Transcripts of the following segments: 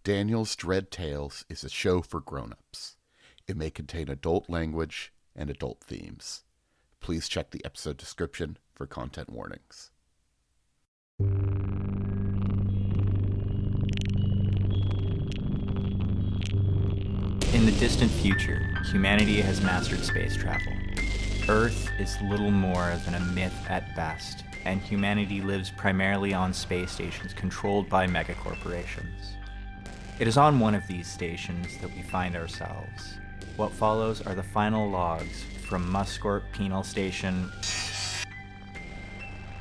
Daniel's Dread Tales is a show for grown-ups. It may contain adult language and adult themes. Please check the episode description for content warnings. In the distant future, humanity has mastered space travel. Earth is little more than a myth at best, and humanity lives primarily on space stations controlled by megacorporations. It is on one of these stations that we find ourselves. What follows are the final logs from Muskort Penal Station.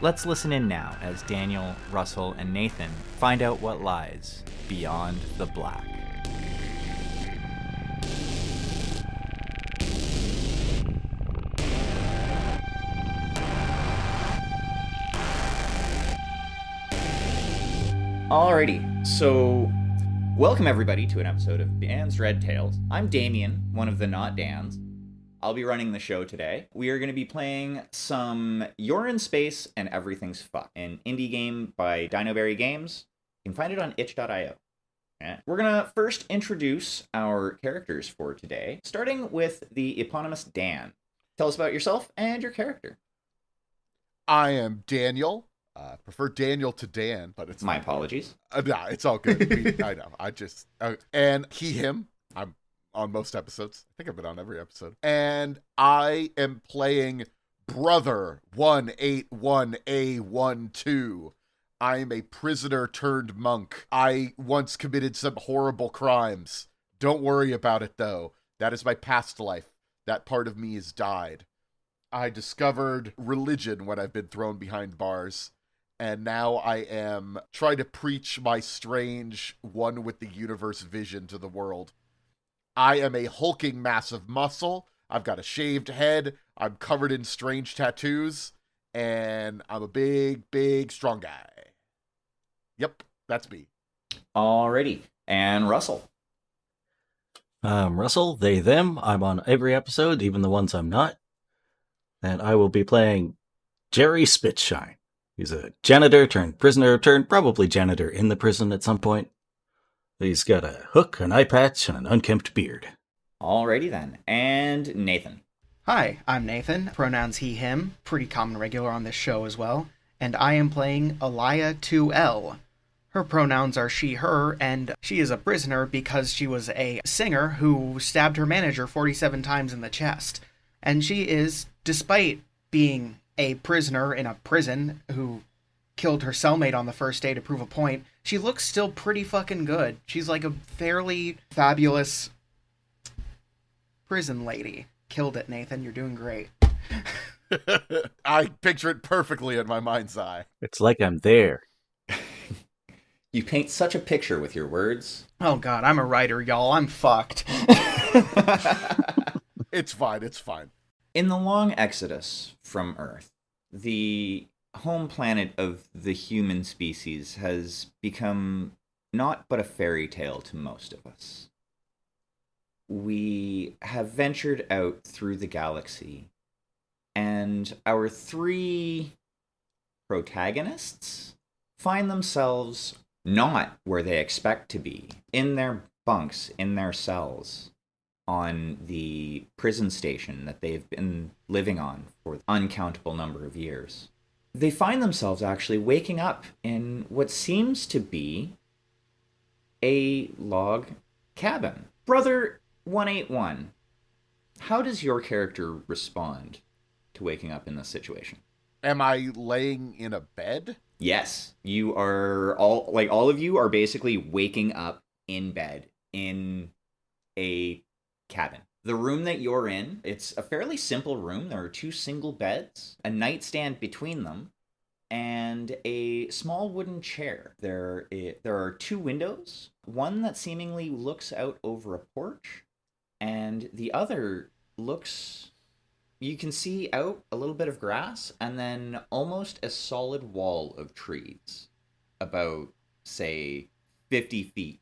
Let's listen in now as Daniel, Russell, and Nathan find out what lies beyond the black. Alrighty, so welcome everybody to an episode of Dan's Dread Tales. I'm Damien, one of the not Dans. I'll be running the show today. We are going to be playing some You're in Space and Everything's Fucked, an indie game by Dinoberry Games. You can find it on itch.io. We're going to first introduce our characters for today, starting with the eponymous Dan. Tell us about yourself and your character. I am Daniel. Prefer Daniel to Dan, but it's my apologies. Nah, it's all good. I know. And he, him. I'm on most episodes. I think I've been on every episode. And I am playing Brother 181A12. I am a prisoner turned monk. I once committed some horrible crimes. Don't worry about it, though. That is my past life. That part of me has died. I discovered religion when I've been thrown behind bars. And now I am trying to preach my strange one with the universe vision to the world. I am a hulking mass of muscle. I've got a shaved head. I'm covered in strange tattoos. And I'm a big, big, strong guy. Yep, that's me. Alrighty. And Russell. I'm Russell, they, them. I'm on every episode, even the ones I'm not. And I will be playing Jerry Spitshine. He's a janitor turned prisoner turned probably janitor in the prison at some point. He's got a hook, an eye patch, and an unkempt beard. Alrighty then. And Nathan. Hi, I'm Nathan. Pronouns he, him. Pretty common regular on this show as well. And I am playing Alaya 2L. Her pronouns are she, her, and she is a prisoner because she was a singer who stabbed her manager 47 times in the chest. And she is, despite being a prisoner in a prison who killed her cellmate on the first day to prove a point, she looks still pretty fucking good. She's like a fairly fabulous prison lady. Killed it, Nathan. You're doing great. I picture it perfectly in my mind's eye. It's like I'm there. You paint such a picture with your words. Oh god, I'm a writer, y'all. I'm fucked. It's fine, it's fine. In the long exodus from Earth, the home planet of the human species has become not but a fairy tale to most of us. We have ventured out through the galaxy, and our three protagonists find themselves not where they expect to be, in their bunks, in their cells, on the prison station that they've been living on for an uncountable number of years. They find themselves actually waking up in what seems to be a log cabin. Brother 181, how does your character respond to waking up in this situation? Am I laying in a bed? Yes, you are all of you are basically waking up in bed in a cabin. The room that you're in, it's a fairly simple room. There are two single beds, a nightstand between them, and a small wooden chair. There are two windows, one that seemingly looks out over a porch, and the other looks... You can see out a little bit of grass, and then almost a solid wall of trees, about, say, 50 feet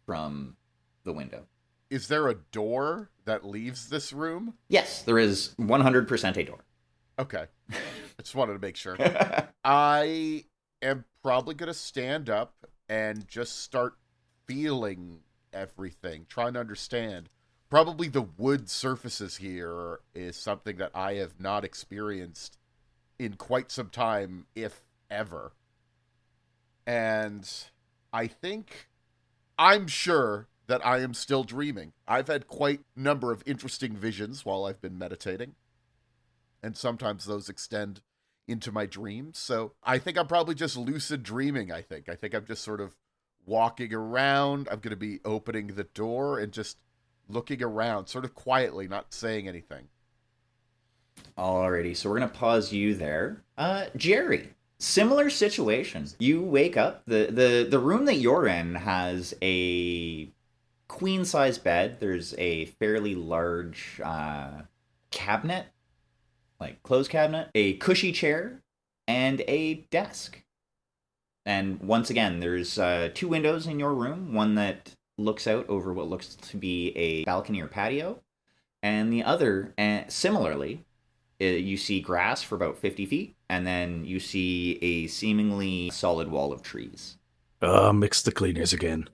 from the window. Is there a door that leaves this room? Yes, there is 100% a door. Okay. I just wanted to make sure. I am probably going to stand up and just start feeling everything, trying to understand. Probably the wood surfaces here is something that I have not experienced in quite some time, if ever. And I'm sure that I am still dreaming. I've had quite a number of interesting visions while I've been meditating, and sometimes those extend into my dreams. So I think I'm probably just lucid dreaming, I think. I'm just sort of walking around. I'm going to be opening the door and just looking around, sort of quietly, not saying anything. Alrighty, so we're going to pause you there. Jerry, similar situation. You wake up. The room that you're in has a queen-size bed. There's a fairly large cabinet, like clothes cabinet, a cushy chair, and a desk. And once again, there's 2 windows in your room, one that looks out over what looks to be a balcony or patio, and the other, similarly, you see grass for about 50 feet, and then you see a seemingly solid wall of trees. Mix the cleaners again.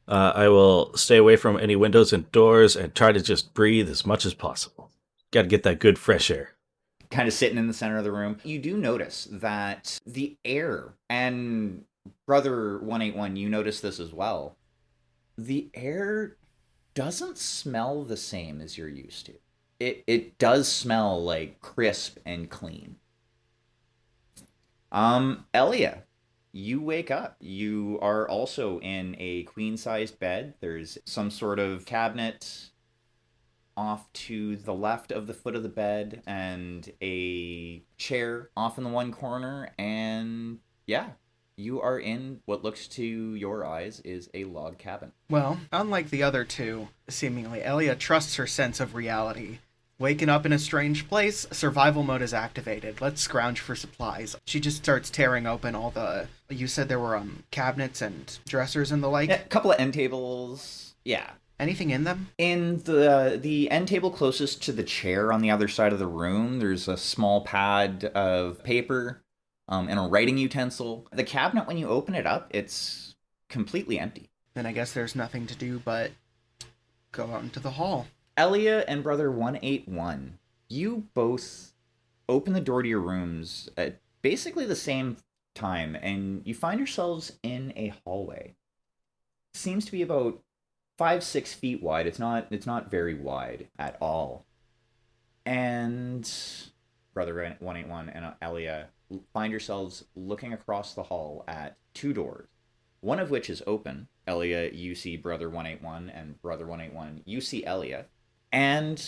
I will stay away from any windows and doors and try to just breathe as much as possible. Got to get that good fresh air. Kind of sitting in the center of the room. You do notice that the air, and Brother 181, you notice this as well, the air doesn't smell the same as you're used to. It does smell like crisp and clean. Elia, you wake up. You are also in a queen-sized bed. There's some sort of cabinet off to the left of the foot of the bed, and a chair off in the one corner, and yeah, you are in what looks to your eyes is a log cabin. Well, unlike the other two, seemingly, Elia trusts her sense of reality. Waking up in a strange place, survival mode is activated. Let's scrounge for supplies. She just starts tearing open all the... You said there were cabinets and dressers and the like? Yeah, a couple of end tables. Yeah. Anything in them? In the end table closest to the chair on the other side of the room, there's a small pad of paper and a writing utensil. The cabinet, when you open it up, it's completely empty. Then I guess there's nothing to do but go out into the hall. Elia and Brother 181, you both open the door to your rooms at basically the same time, and you find yourselves in a hallway. It seems to be about 5-6 feet wide. It's not very wide at all. And Brother 181 and Elia find yourselves looking across the hall at 2 doors, one of which is open. Elia, you see Brother 181, and Brother 181, you see Elia. And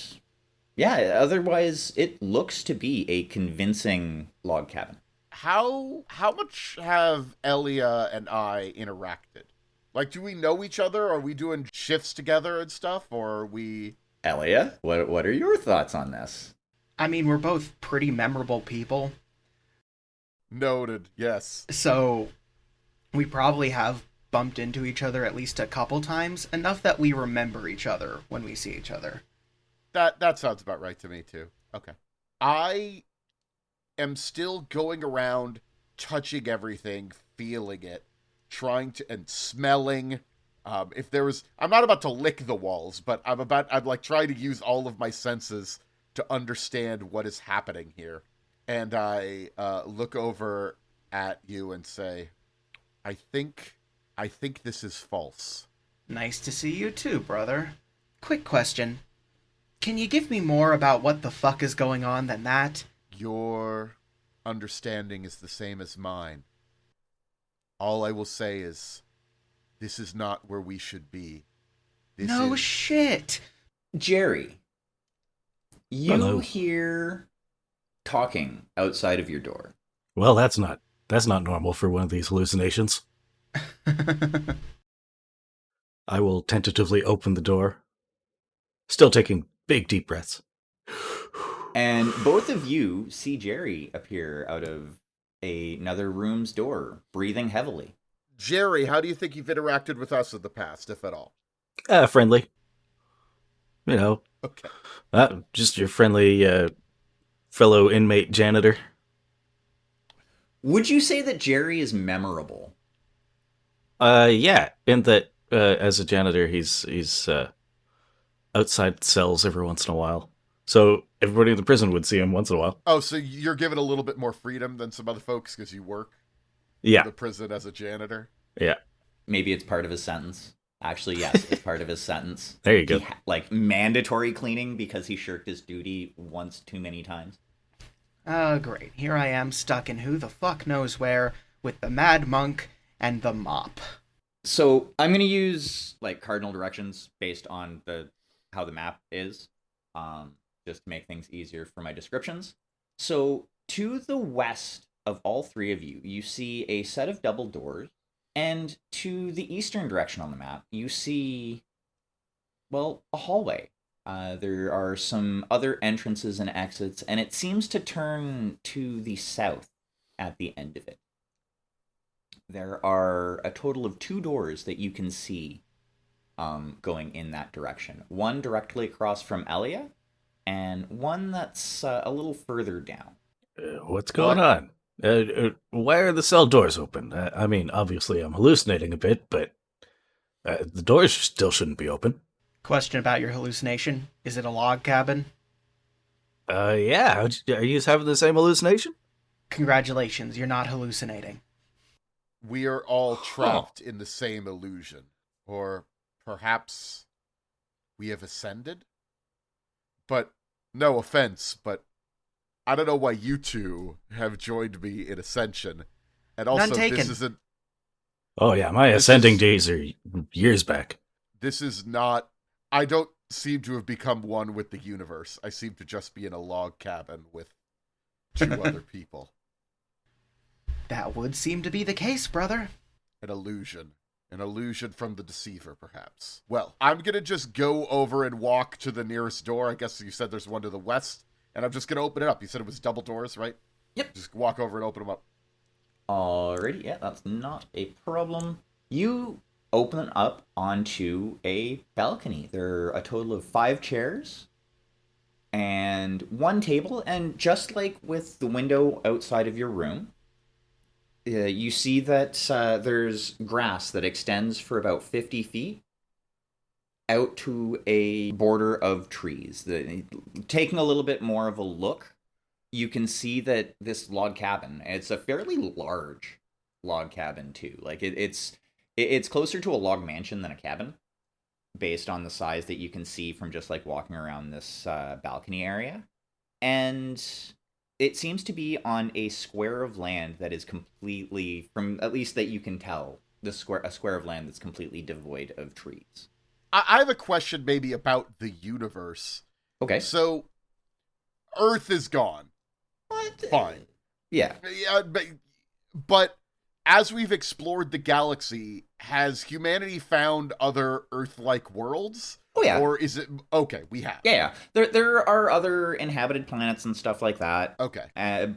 yeah, otherwise it looks to be a convincing log cabin. How much have Elia and I interacted? Like, do we know each other? Are we doing shifts together and stuff? Or are we... Elia, what are your thoughts on this? I mean, we're both pretty memorable people. Noted, yes. So, we probably have bumped into each other at least a couple times, enough that we remember each other when we see each other. That sounds about right to me, too. Okay. I am still going around, touching everything, feeling it, trying to, and smelling. If there was, I'm not about to lick the walls, but I'm like trying to use all of my senses to understand what is happening here. And I look over at you and say, I think this is false. Nice to see you too, brother. Quick question. Can you give me more about what the fuck is going on than that? Your understanding is the same as mine. All I will say is, this is not where we should be. No shit. Jerry, you Hello. hear talking outside of your door. Well, that's not normal for one of these hallucinations. I will tentatively open the door, still taking big deep breaths. And both of you see Jerry appear out of another room's door, breathing heavily. Jerry, how do you think you've interacted with us in the past, if at all? Friendly. You know. Okay. Just your friendly fellow inmate janitor. Would you say that Jerry is memorable? Yeah, in that as a janitor, he's outside cells every once in a while. So everybody in the prison would see him once in a while. Oh, so you're given a little bit more freedom than some other folks because you work Yeah. in the prison as a janitor? Yeah. Maybe it's part of his sentence. Actually, yes, it's part of his sentence. There you go. Like mandatory cleaning because he shirked his duty once too many times. Oh, great. Here I am stuck in who the fuck knows where with the Mad Monk and the mop. So I'm going to use like cardinal directions based on how the map is, just to make things easier for my descriptions. So to the west of all three of you, you see a set of double doors. And to the eastern direction on the map, you see, well, a hallway. There are some other entrances and exits, and it seems to turn to the south at the end of it. There are a total of 2 doors that you can see going in that direction. One directly across from Elia, and one that's a little further down. What's going on? Why are the cell doors open? I mean, obviously I'm hallucinating a bit, but the doors still shouldn't be open. Question about your hallucination. Is it a log cabin? Yeah. Are you having the same hallucination? Congratulations, you're not hallucinating. We are all trapped in the same illusion. Or perhaps we have ascended? But, no offense, but I don't know why you two have joined me in Ascension. And also, None taken. this isn't... Oh yeah, my ascending days are years back. This is not... I don't seem to have become one with the universe. I seem to just be in a log cabin with 2 other people. That would seem to be the case, brother. An illusion. An illusion from the deceiver, perhaps. Well, I'm going to just go over and walk to the nearest door. I guess you said there's one to the west. And I'm just going to open it up. You said it was double doors, right? Yep. Just walk over and open them up. Alrighty, yeah, that's not a problem. You open up onto a balcony. There are a total of 5 chairs and 1 table. And just like with the window outside of your room, you see that there's grass that extends for about 50 feet out to a border of trees. Taking a little bit more of a look, you can see that this log cabin, it's a fairly large log cabin too. Like it's closer to a log mansion than a cabin, based on the size that you can see from just like walking around this balcony area. And it seems to be on a square of land that is completely, from at least that you can tell, a square of land that's completely devoid of trees. I have a question maybe about the universe. Okay. So, Earth is gone. What? Fine. Yeah. Yeah, but as we've explored the galaxy, has humanity found other Earth-like worlds? Oh, yeah. Or is it... Okay, we have. Yeah. There are other inhabited planets and stuff like that. Okay.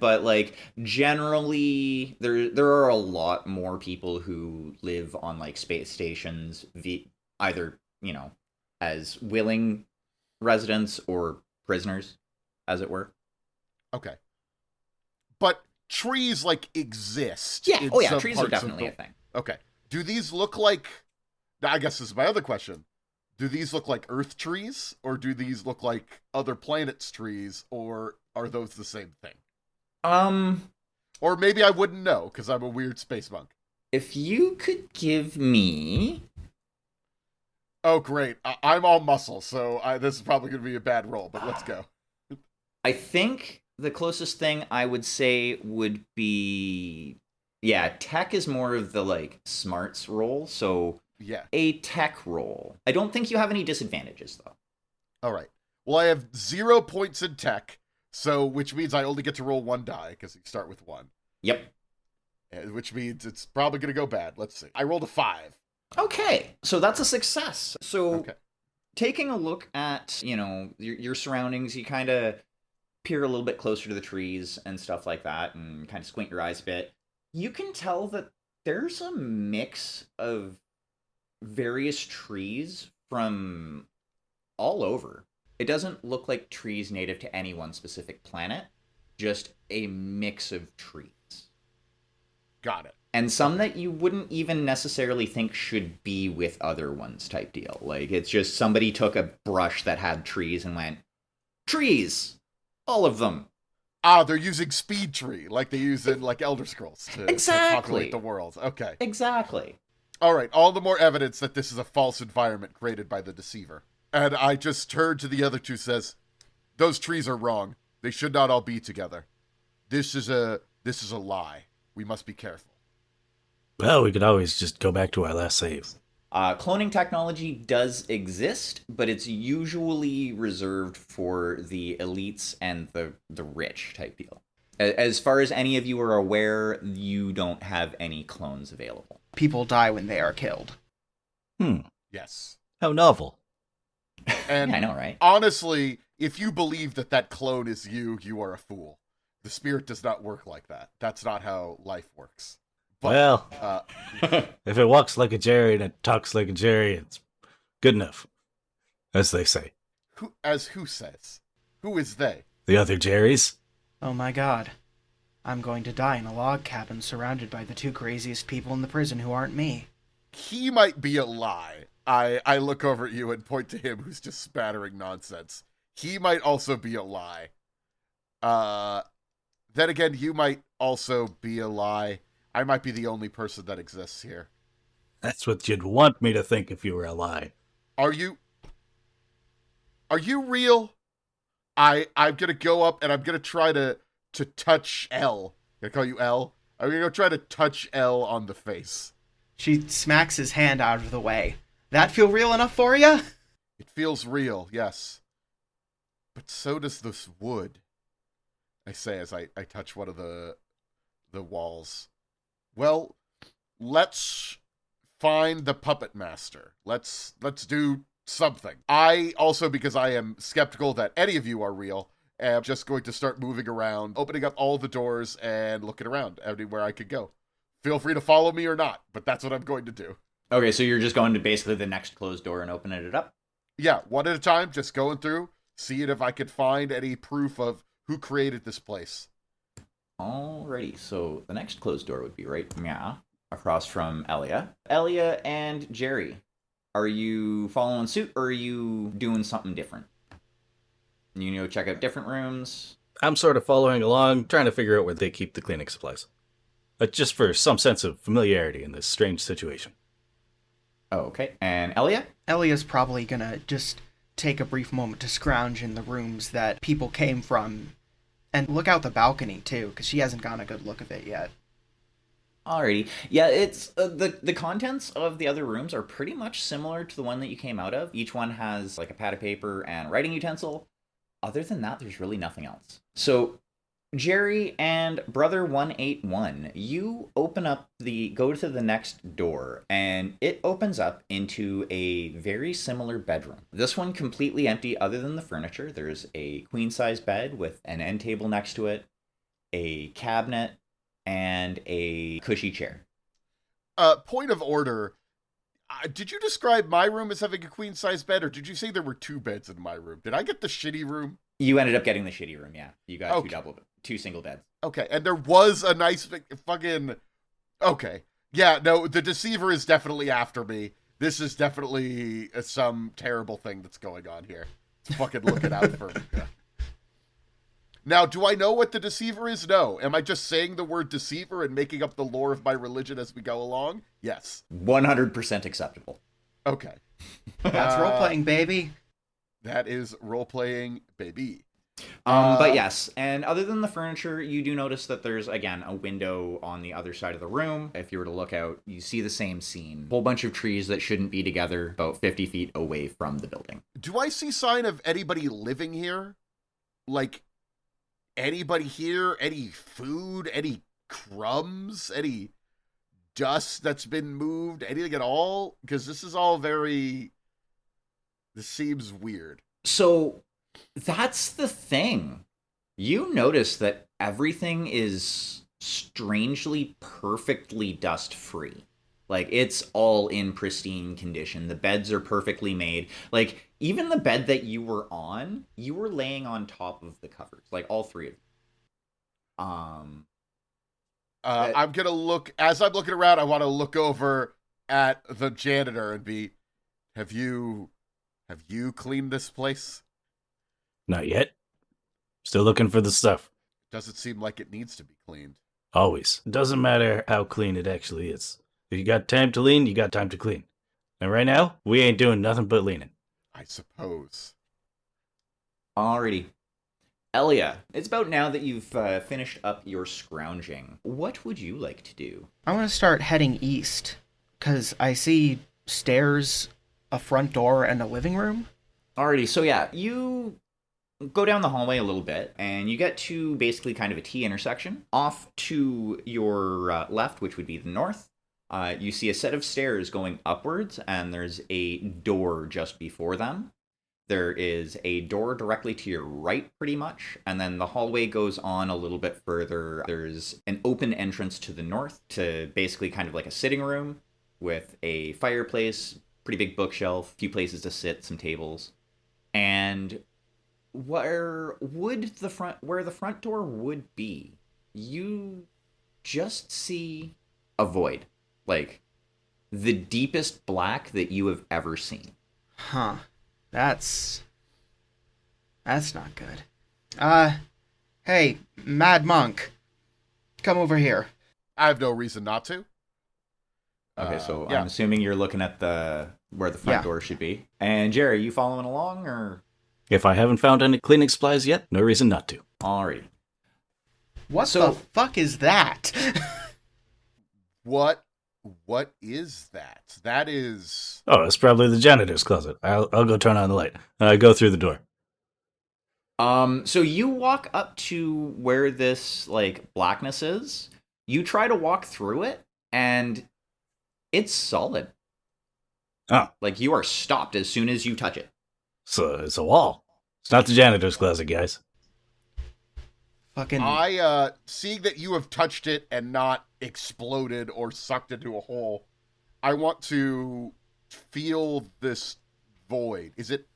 But, like, generally, there are a lot more people who live on, like, space stations, either, as willing residents or prisoners, as it were. Okay. But trees, like, exist. Yeah. Oh, yeah. some Trees are parts of definitely a thing. Okay. Do these look like... I guess this is my other question. Do these look like Earth trees? Or do these look like other planets' trees? Or are those the same thing? Or maybe I wouldn't know, because I'm a weird space monk. If you could give me... Oh, great. I'm all muscle, so this is probably going to be a bad roll, but let's go. I think the closest thing I would say would be... Yeah, tech is more of the, like, smarts roll, so... Yeah. A tech roll. I don't think you have any disadvantages, though. All right. Well, I have 0 points in tech, which means I only get to roll 1 die, because you start with 1. Yep. Which means it's probably going to go bad. Let's see. I rolled a 5. Okay, so that's a success. So, Okay. Taking a look at, your surroundings, you kind of peer a little bit closer to the trees and stuff like that, and kind of squint your eyes a bit. You can tell that there's a mix of various trees from all over. It doesn't look like trees native to any one specific planet, just a mix of trees. Got it. and some that you wouldn't even necessarily think should be with other ones type deal. Like, it's just somebody took a brush that had trees and went, trees! All of them. Ah, they're using speed tree, like they use in, like, Elder Scrolls to populate the world. Okay. Exactly. All right, all the more evidence that this is a false environment created by the deceiver. And I just turn to the other two, says, those trees are wrong. They should not all be together. This is a lie. We must be careful. Well, we could always just go back to our last save. Cloning technology does exist, but it's usually reserved for the elites and the rich type deal. As far as any of you are aware, you don't have any clones available. People die when they are killed. Yes. How novel. And I know, right? Honestly, if you believe that clone is you, you are a fool. The spirit does not work like that. That's not how life works. But, well, if it walks like a Jerry and it talks like a Jerry, it's good enough, as they say. Who says? Who is they? The other Jerrys? Oh my god. I'm going to die in a log cabin surrounded by the two craziest people in the prison who aren't me. He might be a lie. I look over at you and point to him who's just spattering nonsense. He might also be a lie. Then again, you might also be a lie. I might be the only person that exists here. That's what you'd want me to think if you were a lie. Are you real? I'm gonna go up and I'm gonna try to touch L. Can I call you L? I'm gonna go try to touch L on the face. She smacks his hand out of the way. That feel real enough for you? It feels real, yes. But so does this wood. I say as I touch one of the walls. Well, let's find the puppet master. Let's do something. I also, because I am skeptical that any of you are real, am just going to start moving around, opening up all the doors and looking around anywhere I could go. Feel free to follow me or not, but that's what I'm going to do. Okay, so you're just going to basically the next closed door and opening it up? Yeah, one at a time, just going through, seeing if I could find any proof of who created this place. Alrighty, so the next closed door would be right across from Elia. Elia and Jerry, are you following suit or are you doing something different? You check out different rooms? I'm sort of following along, trying to figure out where they keep the cleaning supplies. Just for some sense of familiarity in this strange situation. Okay, and Elia? Elia's probably gonna just take a brief moment to scrounge in the rooms that people came from and look out the balcony too, because she hasn't gotten a good look of it yet. Alrighty. Yeah, it's the contents of the other rooms are pretty much similar to the one that you came out of. Each one has like a pad of paper and a writing utensil. Other than that, there's really nothing else. So, Jerry and Brother 181, you go to the next door, and it opens up into a very similar bedroom. This one completely empty other than the furniture. There's a queen-size bed with an end table next to it, a cabinet, and a cushy chair. Point of order. Did you describe my room as having a queen-size bed, or did you say there were two beds in my room? Did I get the shitty room? You ended up getting the shitty room, yeah. You got okay. two single beds. Okay, and there was a nice fucking... Okay. Yeah, no, the deceiver is definitely after me. This is definitely some terrible thing that's going on here. Fucking looking out for me. Yeah. Now, do I know what the deceiver is? No. Am I just saying the word deceiver and making up the lore of my religion as we go along? Yes. 100% acceptable. Okay. That's role-playing, baby. That is role-playing, baby. But yes, and other than the furniture, you do notice that there's, again, a window on the other side of the room. If you were to look out, you see the same scene. A whole bunch of trees that shouldn't be together, about 50 feet away from the building. Do I see sign of anybody living here? Like, anybody here? Any food? Any crumbs? Any dust that's been moved? Anything at all? Because this is all very... This seems weird. So, that's the thing. You notice that everything is strangely perfectly dust-free. Like, it's all in pristine condition. The beds are perfectly made. Like, even the bed that you were on, you were laying on top of the covers. Like, all three of them. I'm gonna look, as I'm looking around, I want to look over at the janitor and be, have you cleaned this place? Not yet. Still looking for the stuff. Doesn't seem like it needs to be cleaned. Always. Doesn't matter how clean it actually is. If you got time to lean, you got time to clean. And right now, we ain't doing nothing but leaning. I suppose. Alrighty. Elia, it's about now that you've finished up your scrounging. What would you like to do? I want to start heading east, because I see stairs, a front door, and a living room. Alrighty, so yeah, you go down the hallway a little bit, and you get to basically kind of a T intersection. Off to your left, which would be the north, you see a set of stairs going upwards, and there's a door just before them. There is a door directly to your right, pretty much, and then the hallway goes on a little bit further. There's an open entrance to the north to basically kind of like a sitting room with a fireplace, pretty big bookshelf, a few places to sit, some tables. And where the front door would be, you just see a void. Like, the deepest black that you have ever seen. Huh. That's not good. Hey, Mad Monk. Come over here. I have no reason not to. Okay, so yeah. I'm assuming you're looking at where the front door should be. And Jerry, you following along, or? If I haven't found any cleaning supplies yet, no reason not to. Alrighty. What the fuck is that? What is that? That is... Oh, it's probably the janitor's closet. I'll go turn on the light. Go through the door. So you walk up to where this, like, blackness is. You try to walk through it, and it's solid. Oh. Like, you are stopped as soon as you touch it. So it's a wall. It's not the janitor's closet, guys. Fucking... seeing that you have touched it and not exploded or sucked into a hole, I want to feel this void. Is it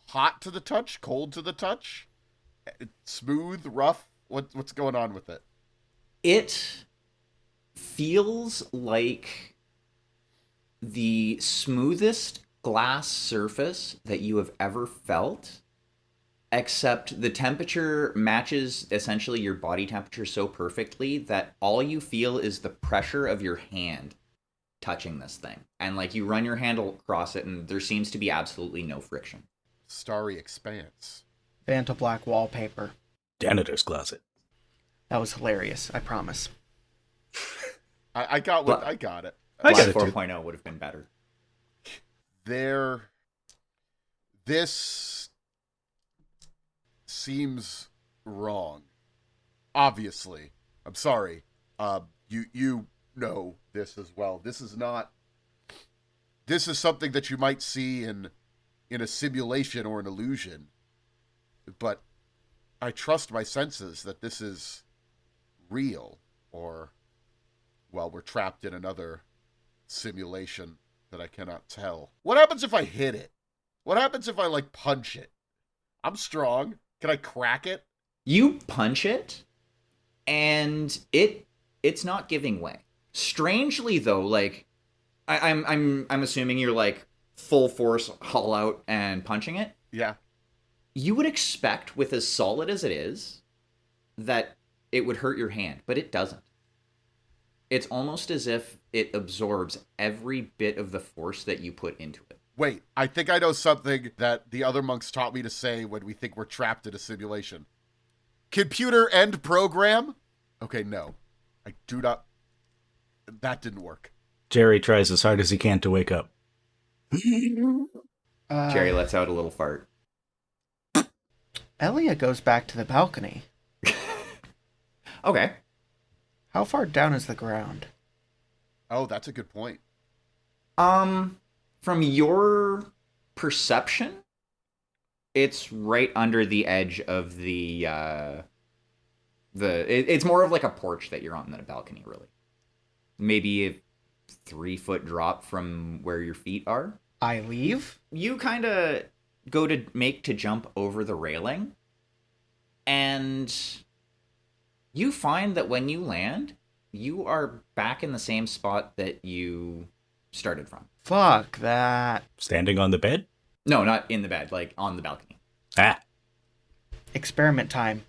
hot to the touch? Cold to the touch? Smooth? Rough? What's going on with it? It feels like the smoothest glass surface that you have ever felt, except the temperature matches essentially your body temperature so perfectly that all you feel is the pressure of your hand touching this thing. And like you run your hand across it and there seems to be absolutely no friction. Starry expanse. Vanta Black wallpaper. Janitor's closet. That was hilarious, I promise. I got it. I got it 4.0 would have been better. This seems wrong. Obviously. I'm sorry. You know this as well. This is something that you might see in a simulation or an illusion. But I trust my senses that this is real, or, well, we're trapped in another simulation that I cannot tell. What happens if I hit it? What happens if I, like, punch it? I'm strong. Can I crack it? You punch it, and it's not giving way. Strangely, though, like, I'm assuming you're, like, full force, haul out, and punching it. Yeah. You would expect, with as solid as it is, that it would hurt your hand, but it doesn't. It's almost as if it absorbs every bit of the force that you put into it. Wait, I think I know something that the other monks taught me to say when we think we're trapped in a simulation. Computer end program? Okay, no. I do not... That didn't work. Jerry tries as hard as he can to wake up. Jerry lets out a little fart. Elia goes back to the balcony. Okay. How far down is the ground? Oh, that's a good point. From your perception, it's right under the edge of it's more of like a porch that you're on than a balcony, really. Maybe a 3-foot drop from where your feet are. I leave? You kind of go to jump over the railing, and you find that when you land, you are back in the same spot that you started from. Fuck that. Standing on the bed? No, not in the bed, like on the balcony. Ah. Experiment time.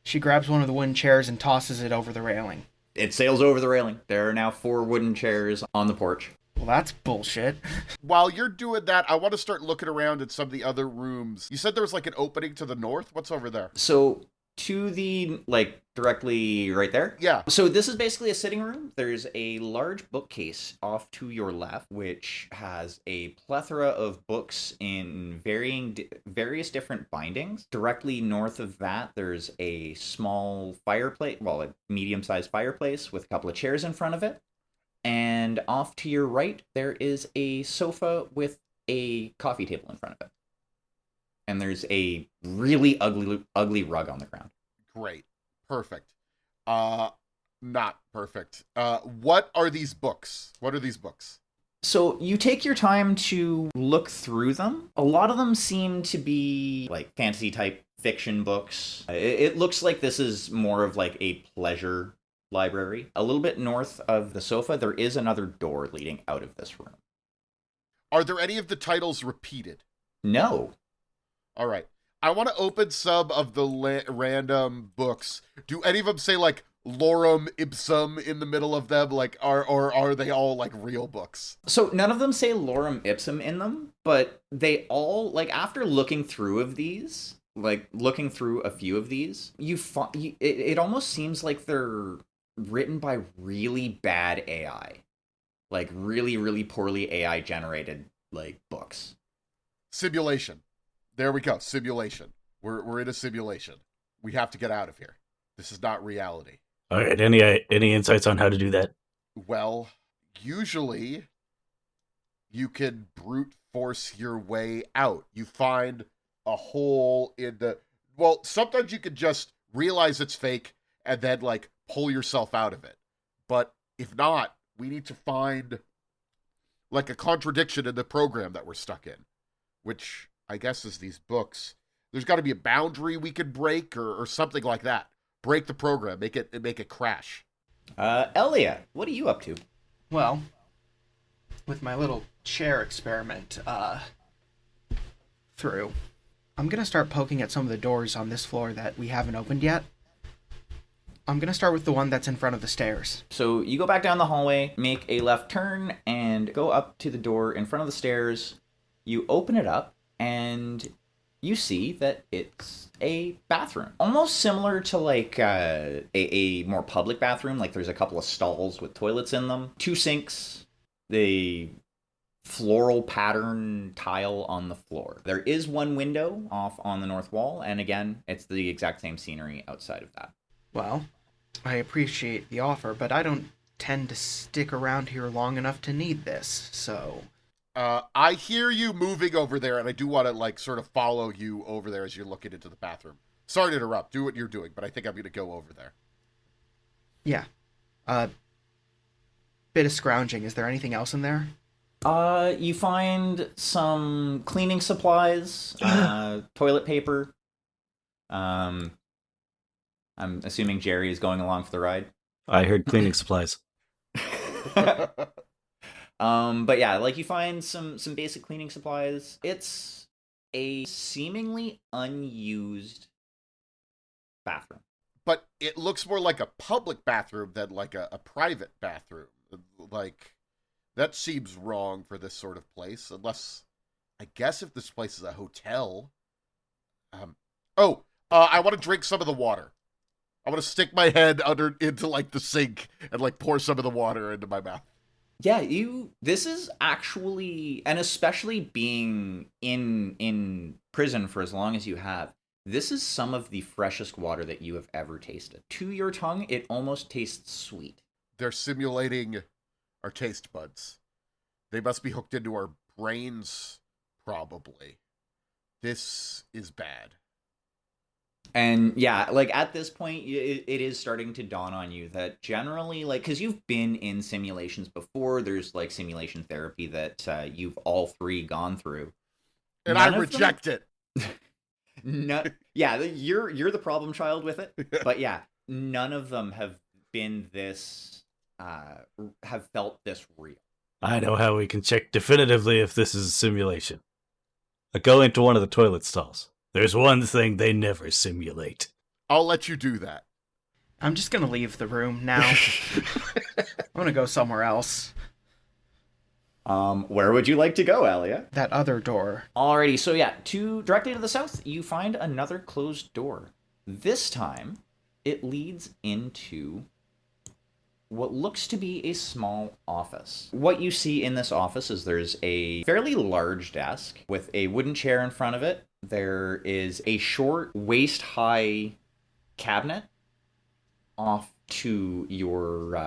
She grabs one of the wooden chairs and tosses it over the railing. It sails over the railing. There are now 4 wooden chairs on the porch. Well, that's bullshit. While you're doing that, I want to start looking around at some of the other rooms. You said there was like an opening to the north? What's over there? So to the, like, directly right there? Yeah. So this is basically a sitting room. There's a large bookcase off to your left, which has a plethora of books in various different bindings. Directly north of that, there's a small fireplace, well, a medium-sized fireplace with a couple of chairs in front of it. And off to your right, there is a sofa with a coffee table in front of it. And there's a really ugly rug on the ground. Great. Perfect. Not perfect. What are these books? What are these books? So you take your time to look through them. A lot of them seem to be like fantasy type fiction books. It looks like this is more of like a pleasure library. A little bit north of the sofa, there is another door leading out of this room. Are there any of the titles repeated? No. All right. I want to open some of the random books. Do any of them say like lorem ipsum in the middle of them? Like, are they all like real books? So none of them say lorem ipsum in them, but they all, like, after looking through a few of these, it almost seems like they're written by really bad AI. Like really, really poorly AI generated like books. Simulation. There we go. Simulation. We're in a simulation. We have to get out of here. This is not reality. All right. Any insights on how to do that? Well, usually you can brute force your way out. You find a hole in the... Well, sometimes you could just realize it's fake and then like pull yourself out of it. But if not, we need to find like a contradiction in the program that we're stuck in, which I guess is these books. There's got to be a boundary we could break or something like that. Break the program, make it crash. Elia, what are you up to? Well, with my little chair experiment through, I'm going to start poking at some of the doors on this floor that we haven't opened yet. I'm going to start with the one that's in front of the stairs. So you go back down the hallway, make a left turn, and go up to the door in front of the stairs. You open it up, and you see that it's a bathroom. Almost similar to like a more public bathroom. Like there's a couple of stalls with toilets in them. 2 sinks. The floral pattern tile on the floor. There is one window off on the north wall, and again, it's the exact same scenery outside of that. Well, I appreciate the offer, but I don't tend to stick around here long enough to need this, so... I hear you moving over there, and I do want to, like, sort of follow you over there as you're looking into the bathroom. Sorry to interrupt. Do what you're doing, but I think I'm going to go over there. Yeah. Bit of scrounging. Is there anything else in there? You find some cleaning supplies, toilet paper. I'm assuming Jerry is going along for the ride. I heard cleaning supplies. But yeah, like you find some basic cleaning supplies. It's a seemingly unused bathroom. But it looks more like a public bathroom than like a private bathroom. Like, that seems wrong for this sort of place, unless, I guess if this place is a hotel. I want to drink some of the water. I want to stick my head into like the sink and like pour some of the water into my mouth. Yeah, this is actually, and especially being in prison for as long as you have, this is some of the freshest water that you have ever tasted. To your tongue, it almost tastes sweet. They're simulating our taste buds. They must be hooked into our brains, probably. This is bad. And yeah, like at this point, it is starting to dawn on you that generally, like, because you've been in simulations before, there's like simulation therapy that you've all 3 gone through. And I reject it. No, yeah, you're the problem child with it. But yeah, none of them have been this, have felt this real. I know how we can check definitively if this is a simulation. I go into one of the toilet stalls. There's one thing they never simulate. I'll let you do that. I'm just gonna leave the room now. I'm gonna go somewhere else. Where would you like to go, Alia? That other door. Alrighty, so yeah, directly to the south, you find another closed door. This time, it leads into what looks to be a small office. What you see in this office is there's a fairly large desk with a wooden chair in front of it. There is a short, waist-high cabinet off to your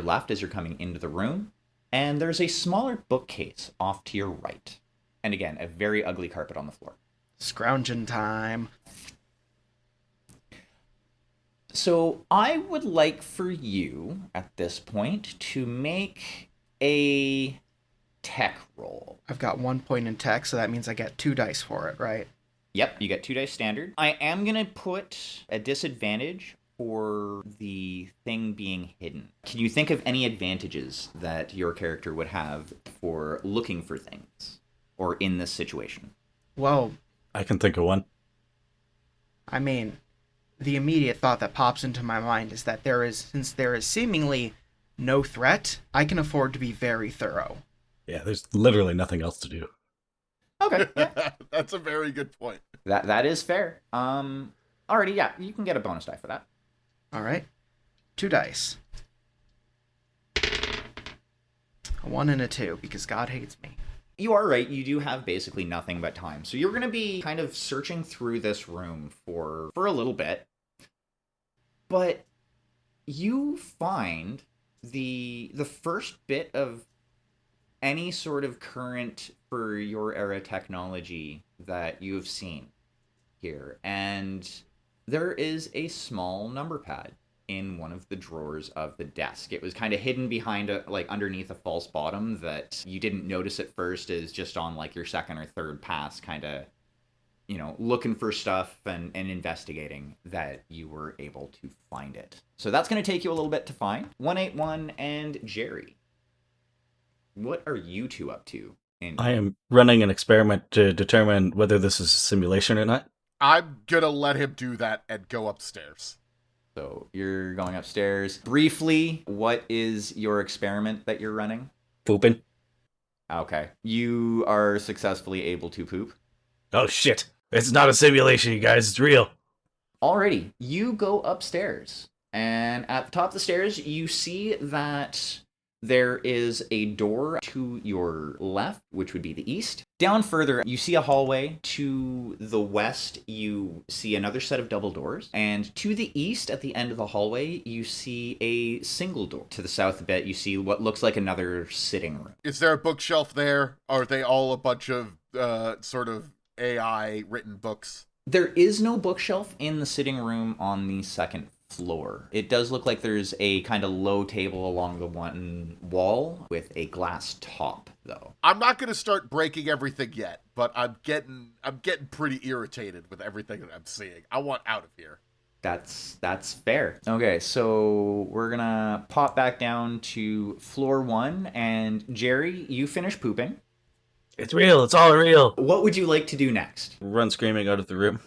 left as you're coming into the room. And there's a smaller bookcase off to your right. And again, a very ugly carpet on the floor. Scrounging time. So I would like for you, at this point, to make a tech roll. I've got 1 point in tech, so that means I get 2 dice for it, right? Yep, you get 2 dice standard. I am going to put a disadvantage for the thing being hidden. Can you think of any advantages that your character would have for looking for things or in this situation? Well, I can think of one. I mean, the immediate thought that pops into my mind is that since there is seemingly no threat, I can afford to be very thorough. Yeah, there's literally nothing else to do. Okay, yeah. That's a very good point. That is fair. Alrighty, yeah, you can get a bonus die for that. All right. 2 dice. A 1 and a 2, because God hates me. You are right, you do have basically nothing but time. So you're going to be kind of searching through this room for a little bit. But you find the first bit of any sort of current for your era technology that you have seen here. And there is a small number pad in one of the drawers of the desk. It was kind of hidden behind underneath a false bottom that you didn't notice at first, is just on like your second or third pass, kind of, looking for stuff and investigating, that you were able to find it. So that's going to take you a little bit to find. 181 and Jerry, what are you two up to? I am running an experiment to determine whether this is a simulation or not. I'm gonna let him do that and go upstairs. So you're going upstairs. Briefly, what is your experiment that you're running? Pooping. Okay. You are successfully able to poop. Oh shit. It's not a simulation, you guys. It's real. Alrighty. You go upstairs. And at the top of the stairs, you see that there is a door to your left, which would be the east. Down further, you see a hallway. To the west, you see another set of double doors. And to the east, at the end of the hallway, you see a single door. To the south a bit, you see what looks like another sitting room. Is there a bookshelf there? Are they all a bunch of sort of AI written books? There is no bookshelf in the sitting room on the second floor. It does look like there's a kind of low table along the one wall with a glass top, though. I'm not going to start breaking everything yet, but I'm getting pretty irritated with everything that I'm seeing. I want out of here. That's fair. Okay, so we're gonna pop back down to floor 1, and Jerry, you finish pooping. It's real. It's all real. What would you like to do next? Run screaming out of the room.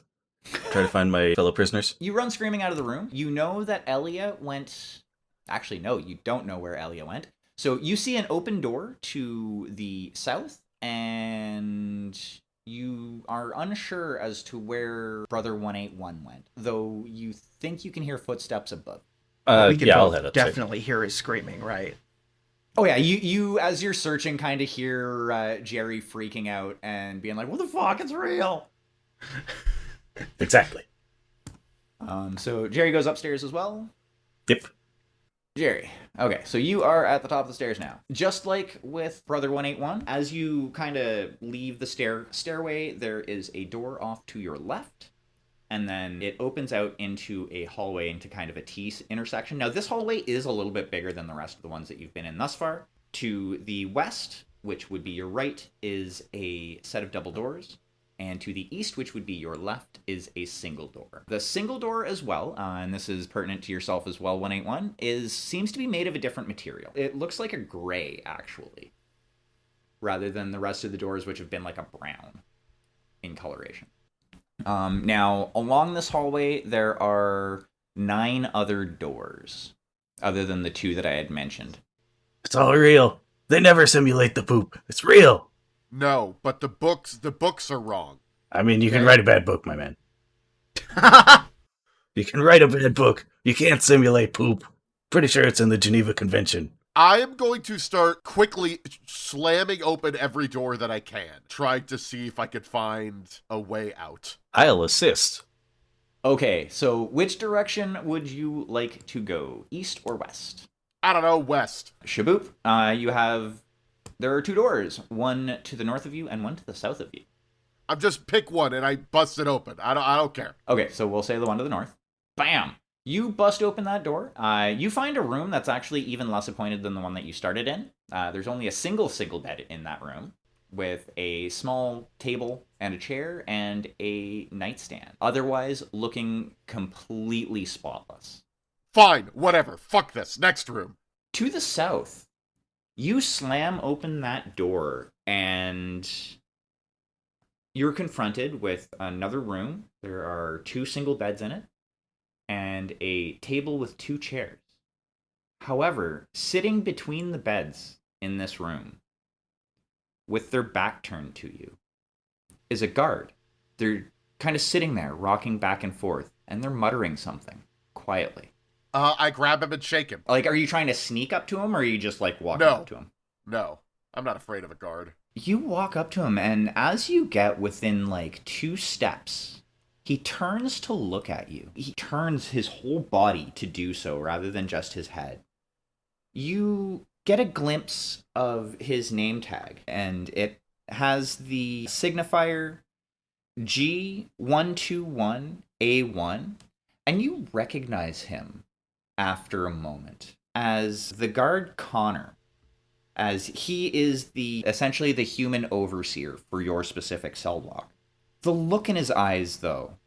Try to find my fellow prisoners. You run screaming out of the room. You know that Elia went... Actually, no, you don't know where Elia went. So you see an open door to the south, and you are unsure as to where Brother 181 went, though you think you can hear footsteps above. We can I'll both head upstairs. definitely hear his screaming, right? Oh yeah, you as you're searching, kind of hear Jerry freaking out and being like, "What the fuck? It's real!" Exactly. So Jerry goes upstairs as well. Yep. Jerry. Okay, so you are at the top of the stairs now. Just like with Brother 181, as you kind of leave the stairway, there is a door off to your left, and then it opens out into a hallway into kind of a T intersection. Now, this hallway is a little bit bigger than the rest of the ones that you've been in thus far. To the west, which would be your right, is a set of double doors. And to the east, which would be your left, is a single door. The single door as well, and this is pertinent to yourself as well, 181, seems to be made of a different material. It looks like a gray, actually, rather than the rest of the doors, which have been like a brown in coloration. Now, along this hallway, there are 9 other doors, other than the 2 that I had mentioned. It's all real. They never simulate the poop. It's real. No, but the books are wrong. I mean, you can write a bad book, my man. You can write a bad book. You can't simulate poop. Pretty sure it's in the Geneva Convention. I am going to start quickly slamming open every door that I can, trying to see if I could find a way out. I'll assist. Okay, so which direction would you like to go? East or west? I don't know, west. Shaboop, there are 2 doors, one to the north of you and one to the south of you. I'm just pick one and I bust it open. I don't care. Okay, so we'll say the one to the north. Bam! You bust open that door. You find a room that's actually even less appointed than the one that you started in. There's only a single bed in that room, with a small table and a chair and a nightstand. Otherwise, looking completely spotless. Fine, whatever. Fuck this. Next room. To the south, you slam open that door and you're confronted with another room. There are 2 single beds in it and a table with 2 chairs. However, sitting between the beds in this room, with their back turned to you, is a guard. They're kind of sitting there, rocking back and forth, and they're muttering something quietly. I grab him and shake him. Like, are you trying to sneak up to him, or are you just, like, walking up to him? No, I'm not afraid of a guard. You walk up to him, and as you get within, like, 2 steps, he turns to look at you. He turns his whole body to do so, rather than just his head. You get a glimpse of his name tag, and it has the signifier G121A1, and you recognize him after a moment as the guard Connor, as he is essentially the human overseer for your specific cell block. The look in his eyes, though,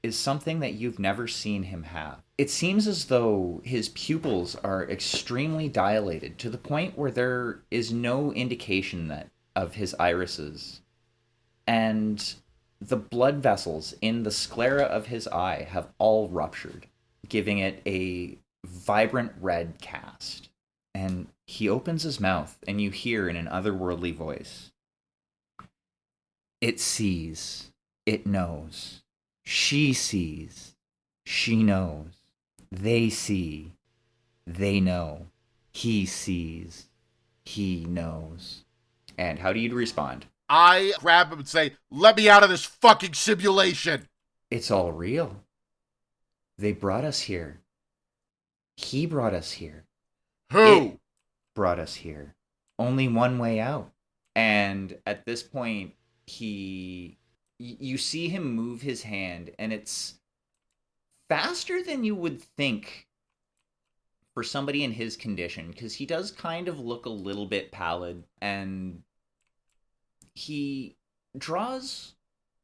is something that you've never seen him have. It seems as though his pupils are extremely dilated to the point where there is no indication of his irises, and the blood vessels in the sclera of his eye have all ruptured, giving it a vibrant red cast. And he opens his mouth, and you hear in an otherworldly voice, "It sees, it knows. She sees, she knows. They see, they know. He sees, he knows." And how do you respond? I grab him and say, "Let me out of this fucking simulation!" It's all real. They brought us here. He brought us here. Who? It brought us here. Only one way out. And at this point, you see him move his hand, and it's faster than you would think for somebody in his condition, because he does kind of look a little bit pallid, and he draws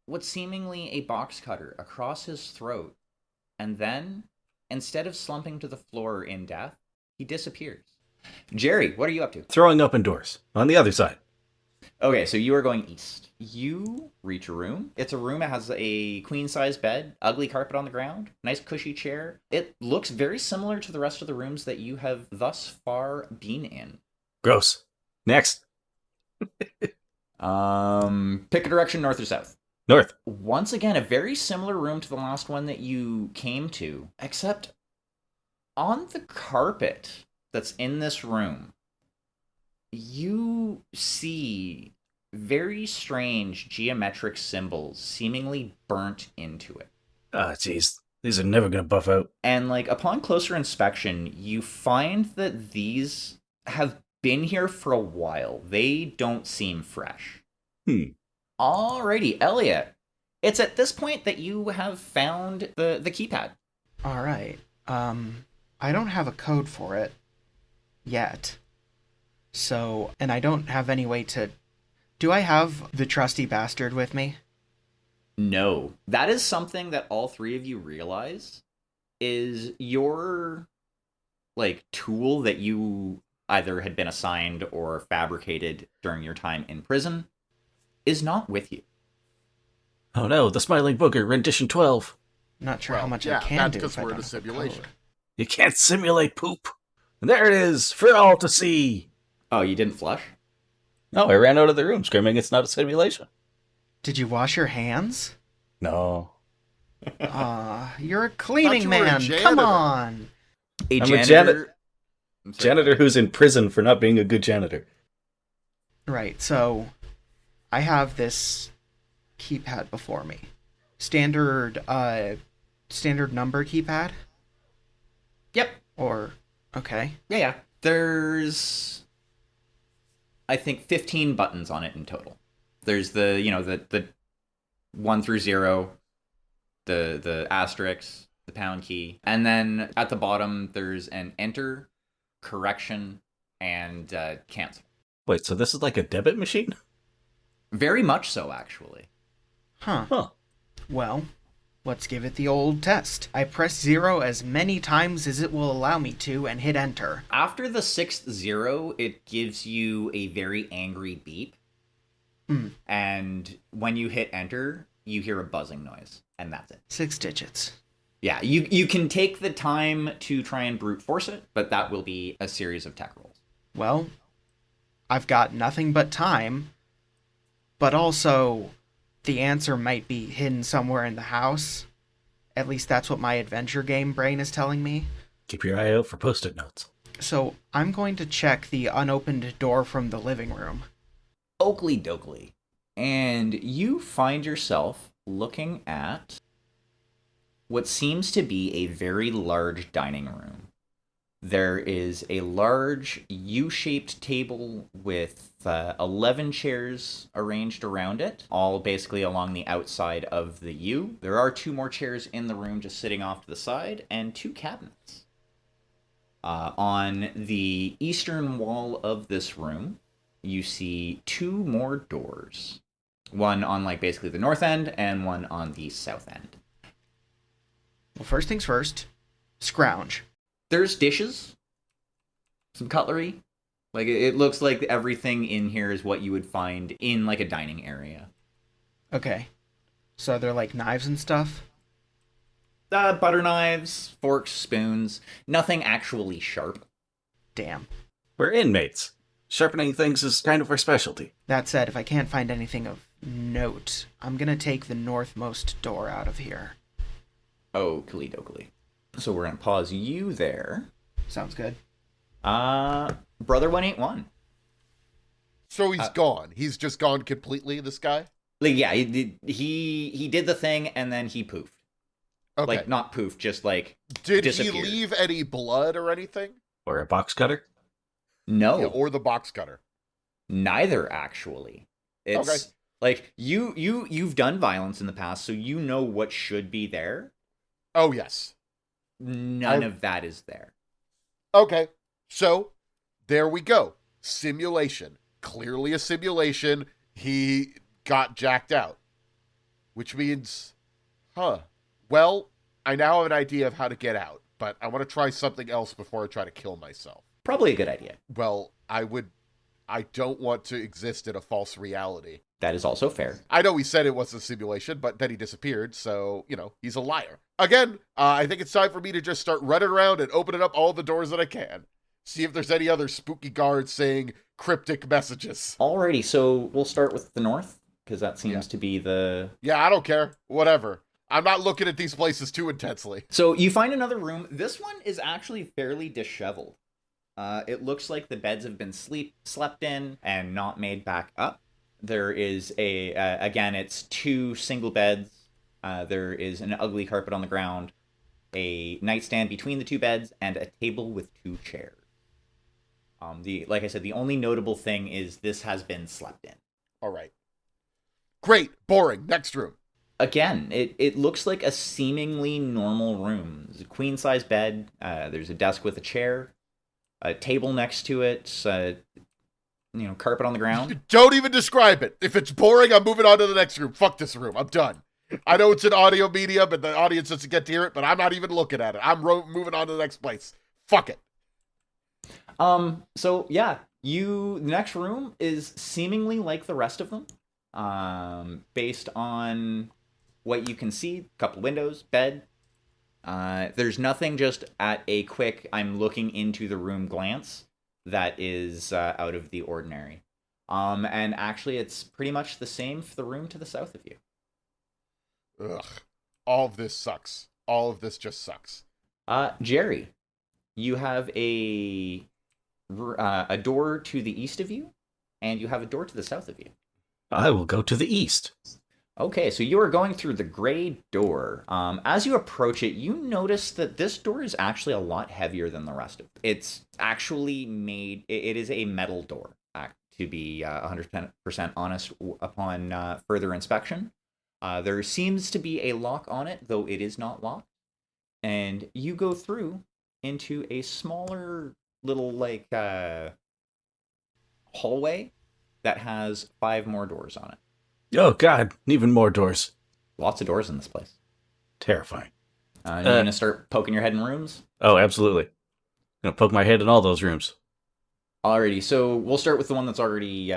what's seemingly a box cutter across his throat, and then, instead of slumping to the floor in death, he disappears. Jerry, what are you up to? Throwing open doors. On the other side. Okay, so you are going east. You reach a room. It's a room that has a queen-size bed, ugly carpet on the ground, nice cushy chair. It looks very similar to the rest of the rooms that you have thus far been in. Gross. Next. Pick a direction, north or south. North. Once again, a very similar room to the last one that you came to, except on the carpet that's in this room, you see very strange geometric symbols seemingly burnt into it. Ah, jeez. These are never going to buff out. And, like, upon closer inspection, you find that these have been here for a while. They don't seem fresh. Alrighty, Elliot. It's at this point that you have found the keypad. All right. I don't have a code for it yet. So, and I don't have any way to... Do I have the trusty bastard with me? No. That is something that all three of you realize is your, like, tool that you either had been assigned or fabricated during your time in prison is not with you. Oh no, the Smiling Booger, rendition 12. Not sure how much yeah, I can that's do because if I we're in don't a have the simulation. code. You can't simulate poop. And there it is, for all to see. Oh, you didn't flush? No, I ran out of the room screaming it's not a simulation. Did you wash your hands? No. You're a cleaning you were a man. janitor. Come on. A I'm a janitor. I'm sorry. Janitor who's in prison for not being a good janitor. Right, so I have this keypad before me. Standard number keypad? Yep. Or, okay. Yeah. There's, I think, 15 buttons on it in total. There's the 1 through 0, the asterisk, the pound key, and then at the bottom there's an enter, correction, and cancel. Wait, so this is like a debit machine? Very much so, actually. Huh. Well, let's give it the old test. I press 0 as many times as it will allow me to and hit enter. After the 6th 0, it gives you a very angry beep. And when you hit enter, you hear a buzzing noise, and that's it. 6 digits. Yeah, you can take the time to try and brute force it, but that will be a series of tech rolls. Well, I've got nothing but time, but also the answer might be hidden somewhere in the house. At least that's what my adventure game brain is telling me. Keep your eye out for post-it notes. So I'm going to check the unopened door from the living room. Oakley dokley. And you find yourself looking at what seems to be a very large dining room. There is a large U-shaped table with 11 chairs arranged around it, all basically along the outside of the U. There are 2 more chairs in the room just sitting off to the side, and 2 cabinets. On the eastern wall of this room, you see 2 more doors. One on, like, basically the north end, and one on the south end. Well, first things first, scrounge. There's dishes, some cutlery. Like, it looks like everything in here is what you would find in, like, a dining area. Okay. So they're like knives and stuff? Butter knives, forks, spoons. Nothing actually sharp. Damn. We're inmates. Sharpening things is kind of our specialty. That said, if I can't find anything of note, I'm gonna take the northmost door out of here. Oh, Kalidokley. So we're gonna pause you there. Sounds good. Brother 181. So he's gone. He's just gone completely, this guy? Like, yeah, he did the thing and then he poofed. Okay. Like, not poofed, just like Did disappeared. he leave any blood or anything? Or a box cutter? No. Yeah, or the box cutter? Neither, actually. It's Okay. like you've done violence in the past, so you know what should be there. Oh, yes. None of that is there. Okay. So, there we go. Simulation. Clearly a simulation. He got jacked out. Which means, well, I now have an idea of how to get out, but I want to try something else before I try to kill myself. Probably a good idea. Well, I don't want to exist in a false reality. That is also fair. I know he said it was a simulation, but then he disappeared, so, he's a liar. Again, I think it's time for me to just start running around and opening up all the doors that I can. See if there's any other spooky guards saying cryptic messages. Alrighty, so we'll start with the north, because that seems to be the... Yeah, I don't care. Whatever. I'm not looking at these places too intensely. So you find another room. This one is actually fairly disheveled. It looks like the beds have been slept in and not made back up. There is again, it's 2 single beds. There is an ugly carpet on the ground, a nightstand between the 2 beds, and a table with 2 chairs. Like I said, the only notable thing is this has been slept in. All right. Great. Boring. Next room. Again, it looks like a seemingly normal room. There's a queen-size bed. There's a desk with a chair, a table next to it, carpet on the ground. Don't even describe it. If it's boring, I'm moving on to the next room. Fuck this room. I'm done. I know it's an audio medium and the audience doesn't get to hear it, but I'm not even looking at it. I'm moving on to the next place. Fuck it. So yeah, the next room is seemingly like the rest of them. Based on what you can see, couple windows, bed. There's nothing just at a quick, I'm looking into the room glance that is out of the ordinary. And actually it's pretty much the same for the room to the south of you. Ugh. All of this sucks. All of this just sucks. Jerry, you have a door to the east of you, and you have a door to the south of you. I will go to the east. Okay, so you are going through the gray door. As you approach it, you notice that this door is actually a lot heavier than the rest of it. It's actually made, it is a metal door, to be 100% honest upon further inspection. There seems to be a lock on it, though it is not locked. And you go through into a smaller little, like, hallway that has 5 more doors on it. Oh, God. Even more doors. Lots of doors in this place. Terrifying. You're going to start poking your head in rooms? Oh, absolutely. I'm going to poke my head in all those rooms. Alrighty, so we'll start with the one that's already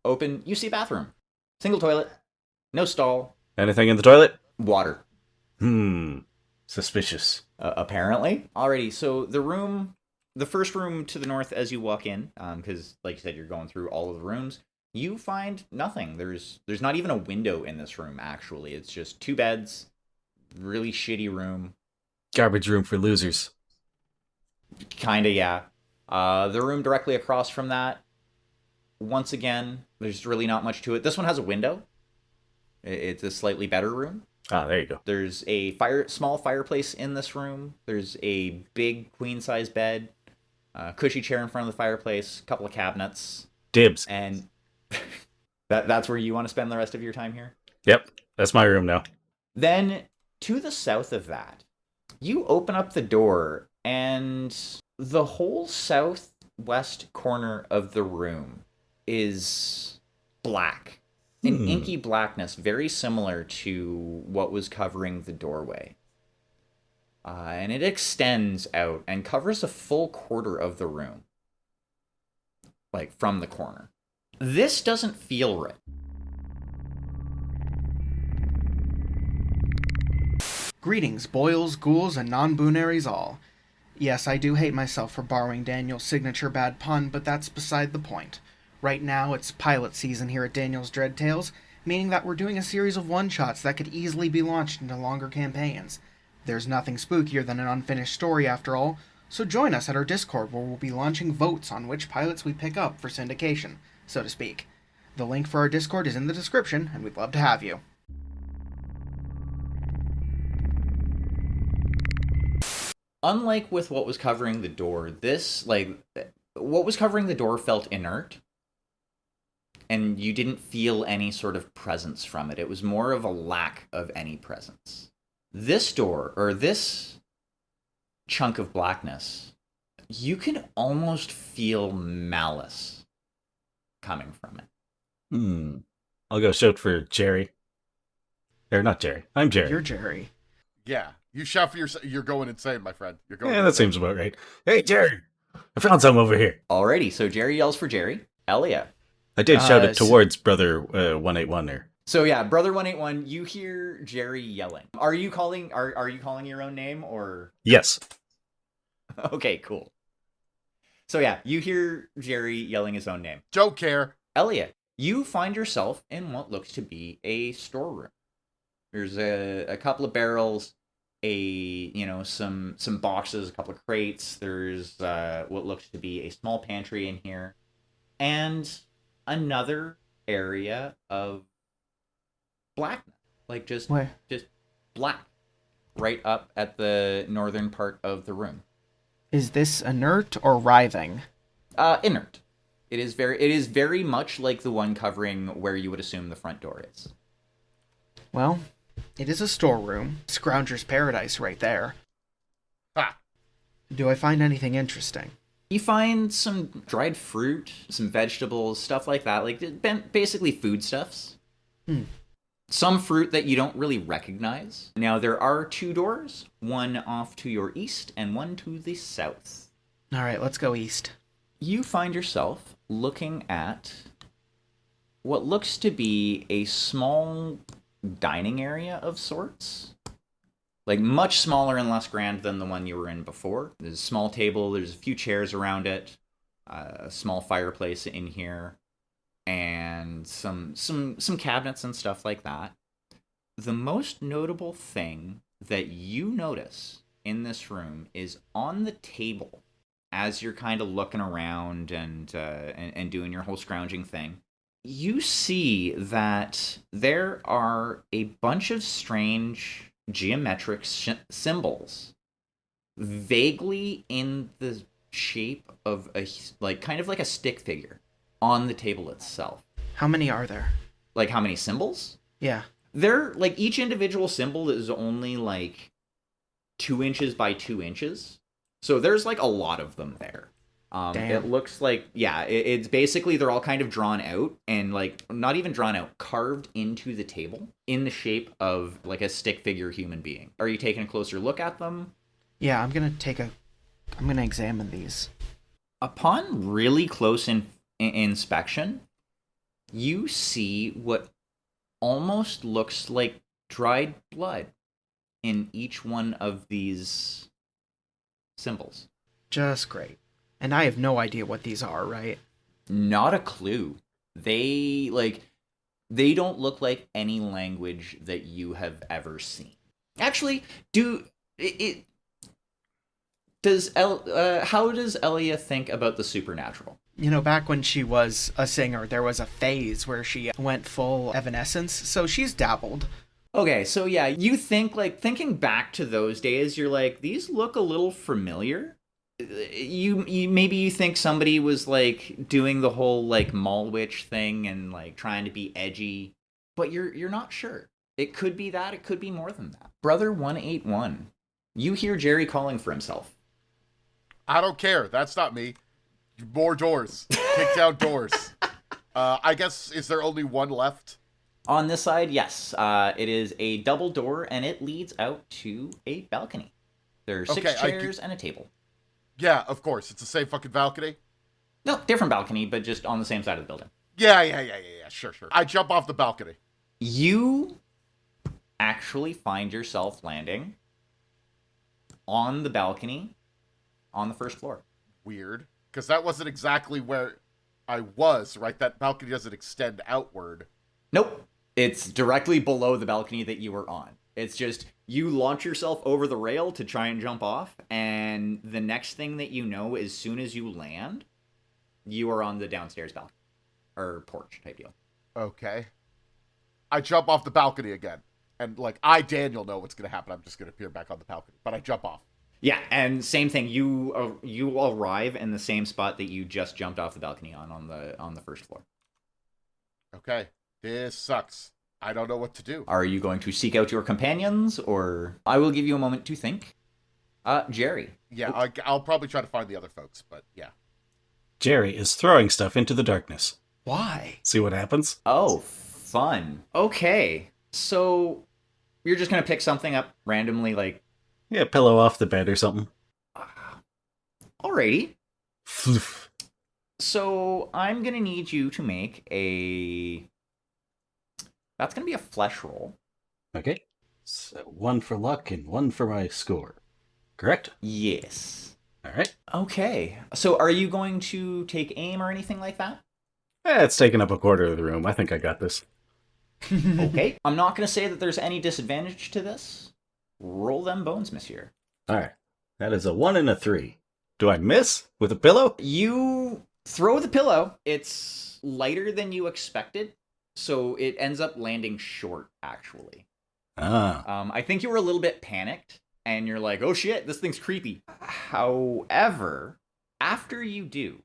open. You see a bathroom. Single toilet. No stall. Anything in the toilet? Water. Suspicious. Apparently. Alrighty, so the first room to the north as you walk in, because like you said, you're going through all of the rooms, you find nothing. There's not even a window in this room, actually. It's just 2 beds, really shitty room. Garbage room for losers. Kinda, yeah. The room directly across from that, once again, there's really not much to it. This one has a window. It's a slightly better room. Ah, there you go. There's a small fireplace in this room. There's a big queen-size bed, cushy chair in front of the fireplace, a couple of cabinets. Dibs. And that's where you want to spend the rest of your time here? Yep, that's my room now. Then, to the south of that, you open up the door, and the whole southwest corner of the room is black. An inky blackness, very similar to what was covering the doorway. And it extends out and covers a full quarter of the room. Like, from the corner. This doesn't feel right. Greetings, boils, ghouls, and non-boonaries all. Yes, I do hate myself for borrowing Daniel's signature bad pun, but that's beside the point. Right now, it's pilot season here at Daniel's Dread Tales, meaning that we're doing a series of one-shots that could easily be launched into longer campaigns. There's nothing spookier than an unfinished story, after all, so join us at our Discord where we'll be launching votes on which pilots we pick up for syndication, so to speak. The link for our Discord is in the description, and we'd love to have you. Unlike with what was covering the door, what was covering the door felt inert. And you didn't feel any sort of presence from it. It was more of a lack of any presence. This door, or this chunk of blackness, you can almost feel malice coming from it. I'll go shout for Jerry. Or not Jerry. I'm Jerry. You're Jerry. Yeah. You shout for yourself. You're going insane, my friend. You're going Yeah, that seems about right. Hey, Jerry! I found some over here. Alrighty, so Jerry yells for Jerry. Elia. I did shout it towards Brother 181 there. So yeah, Brother 181, you hear Jerry yelling. Are you calling your own name, or? Yes. Okay, cool. So yeah, you hear Jerry yelling his own name. Don't care. Elliot, you find yourself in what looks to be a storeroom. There's a couple of barrels, some boxes, a couple of crates. There's what looks to be a small pantry in here, and another area of blackness, like just black, right up at the northern part of the room. Is this inert or writhing? Inert. It is very much like the one covering where you would assume the front door is. Well, it is a storeroom. Scrounger's paradise right there. Ha! Do I find anything interesting? You find some dried fruit, some vegetables, stuff like that, like basically foodstuffs. some fruit that you don't really recognize. Now, there are 2 doors, one off to your east and one to the south. All right, let's go east. You find yourself looking at what looks to be a small dining area of sorts. Like, much smaller and less grand than the one you were in before. There's a small table, there's a few chairs around it, a small fireplace in here, and some cabinets and stuff like that. The most notable thing that you notice in this room is on the table, as you're kind of looking around and doing your whole scrounging thing, you see that there are a bunch of strange geometric symbols, vaguely in the shape of kind of like a stick figure on the table itself. How many are there? Like, how many symbols? Yeah. They're, like, each individual symbol is only, like, 2 inches by 2 inches. So there's, like, a lot of them there. Damn. It looks like, yeah, it's basically they're all kind of drawn out and, like, not even drawn out, carved into the table in the shape of, like, a stick figure human being. Are you taking a closer look at them? Yeah, I'm gonna examine these. Upon really close inspection, you see what almost looks like dried blood in each one of these symbols. Just great. And I have no idea what these are, right? Not a clue. They don't look like any language that you have ever seen. Actually, how does Elia think about the supernatural? You know, back when she was a singer, there was a phase where she went full evanescence, so she's dabbled. Okay, so yeah, you think, like, thinking back to those days, you're like, these look a little familiar. You maybe you think somebody was, like, doing the whole, like, mall witch thing and, like, trying to be edgy, but you're not sure. It could be that, it could be more than that. Brother 181, you hear Jerry calling for himself. I don't care. That's not me. More doors. Kick down doors. I guess, is there only one left? On this side, yes. It is a double door, and it leads out to a balcony. There are 6 chairs and a table. Yeah, of course. It's the same fucking balcony? No, different balcony, but just on the same side of the building. Yeah. Sure. I jump off the balcony. You actually find yourself landing on the balcony on the first floor. Weird. Because that wasn't exactly where I was, right? That balcony doesn't extend outward. Nope. It's directly below the balcony that you were on. It's just, you launch yourself over the rail to try and jump off, and the next thing that you know, as soon as you land, you are on the downstairs balcony. Or porch type deal. Okay. I jump off the balcony again. And, like, Daniel, know what's going to happen. I'm just going to appear back on the balcony. But I jump off. Yeah, and same thing. You arrive in the same spot that you just jumped off the balcony on the first floor. Okay. This sucks. I don't know what to do. Are you going to seek out your companions, or I will give you a moment to think. Jerry. Yeah, I'll probably try to find the other folks, but yeah. Jerry is throwing stuff into the darkness. Why? See what happens? Oh, fun. Okay, so you're just gonna pick something up randomly, like... Yeah, pillow off the bed or something. Alrighty. Floof. So I'm gonna need you to make that's gonna be a flesh roll. Okay. So 1 for luck and 1 for my score. Correct? Yes. All right. Okay. So are you going to take aim or anything like that? It's taking up a quarter of the room. I think I got this. Okay. I'm not going to say that there's any disadvantage to this. Roll them bones, monsieur. All right. That is a 1 and a 3. Do I miss with a pillow? You throw the pillow. It's lighter than you expected, so it ends up landing short, actually. I think you were a little bit panicked, and you're like, oh shit, this thing's creepy. However, after you do,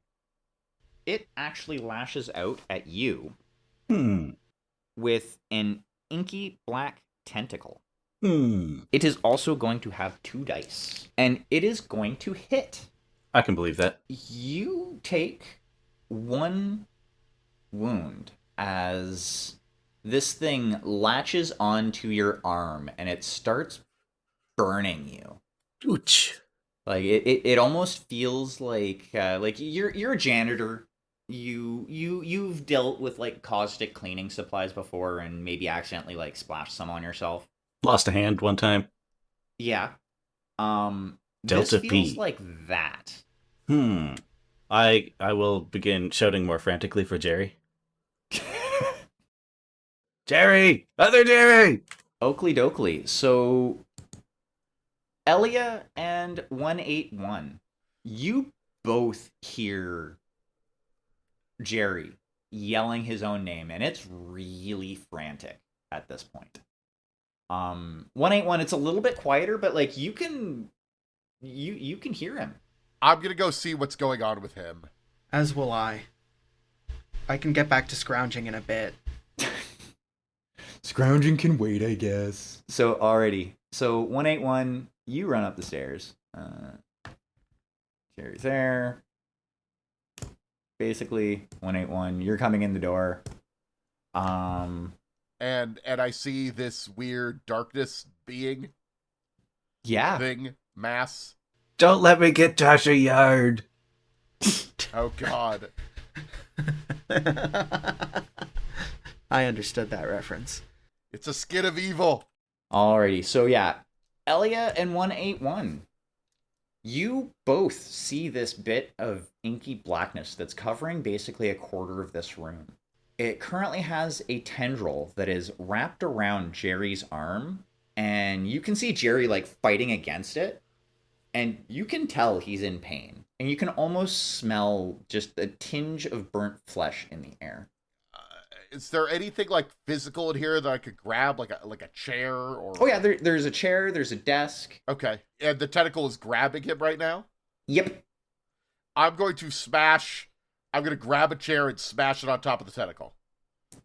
it actually lashes out at you with an inky black tentacle. It is also going to have 2 dice, and it is going to hit. I can believe that. You take 1 wound as this thing latches onto your arm and it starts burning you. Ouch. Like it almost feels like you're a janitor. You've dealt with like caustic cleaning supplies before and maybe accidentally like splashed some on yourself. Lost a hand one time. Yeah. Delta this feels P. like that. I will begin shouting more frantically for Jerry. Jerry! Other Jerry! Oakley dokley. So Elia and 181, you both hear Jerry yelling his own name, and it's really frantic at this point. 181, it's a little bit quieter, but like you can hear him. I'm gonna go see what's going on with him. As will I. I can get back to scrounging in a bit. Scrounging can wait, I guess. So, alrighty. So, 181, you run up the stairs. Jerry's there. Basically, 181, you're coming in the door. And I see this weird darkness being. Yeah. Thing. Mass. Don't let me get Tasha Yard. Oh, God. I understood that reference. It's a skin of evil. Alrighty, so yeah, Elia and 181, you both see this bit of inky blackness that's covering basically a quarter of this room. It currently has a tendril that is wrapped around Jerry's arm, and you can see Jerry like fighting against it, and you can tell he's in pain, and you can almost smell just a tinge of burnt flesh in the air. Is there anything like physical in here that I could grab, like a chair or? Oh yeah, there's a chair, there's a desk. Okay, and the tentacle is grabbing him right now? Yep. I'm going to grab a chair and smash it on top of the tentacle.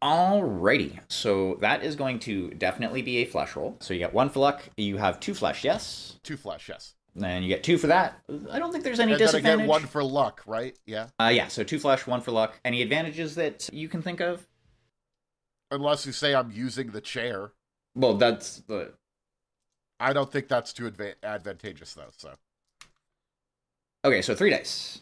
Alrighty, so that is going to definitely be a flesh roll. So you get 1 for luck, you have 2 flesh, yes? 2 flesh, yes. And you get 2 for that. I don't think there's any and disadvantage. Then I get 1 for luck, right? Yeah. Yeah, so 2 flesh, 1 for luck. Any advantages that you can think of? Unless you say I'm using the chair. Well, that's the... I don't think that's too advantageous, though, so... Okay, so 3 dice.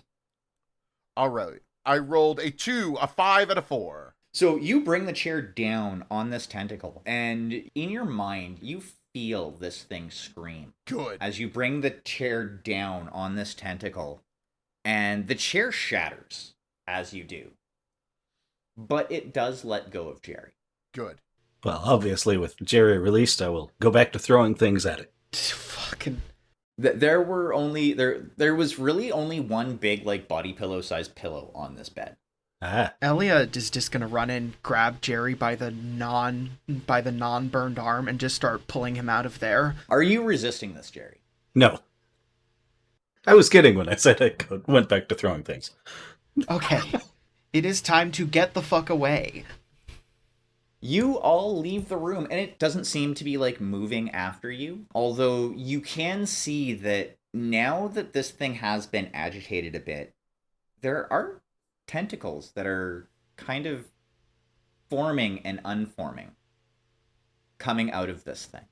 All right. I rolled a 2, a 5, and a 4. So you bring the chair down on this tentacle, and in your mind, you feel this thing scream. Good. As you bring the chair down on this tentacle, and the chair shatters as you do. But it does let go of Jerry. Good. Well, obviously, with Jerry released, I will go back to throwing things at it. Fucking... There was really only one big, like, body pillow sized pillow on this bed. Ah. Elia is just gonna run in, grab Jerry by the non-burned arm and just start pulling him out of there. Are you resisting this, Jerry? No. I was kidding when I said I went back to throwing things. Okay. It is time to get the fuck away. You all leave the room, and it doesn't seem to be, like, moving after you. Although you can see that now that this thing has been agitated a bit, there are tentacles that are kind of forming and unforming coming out of this thing.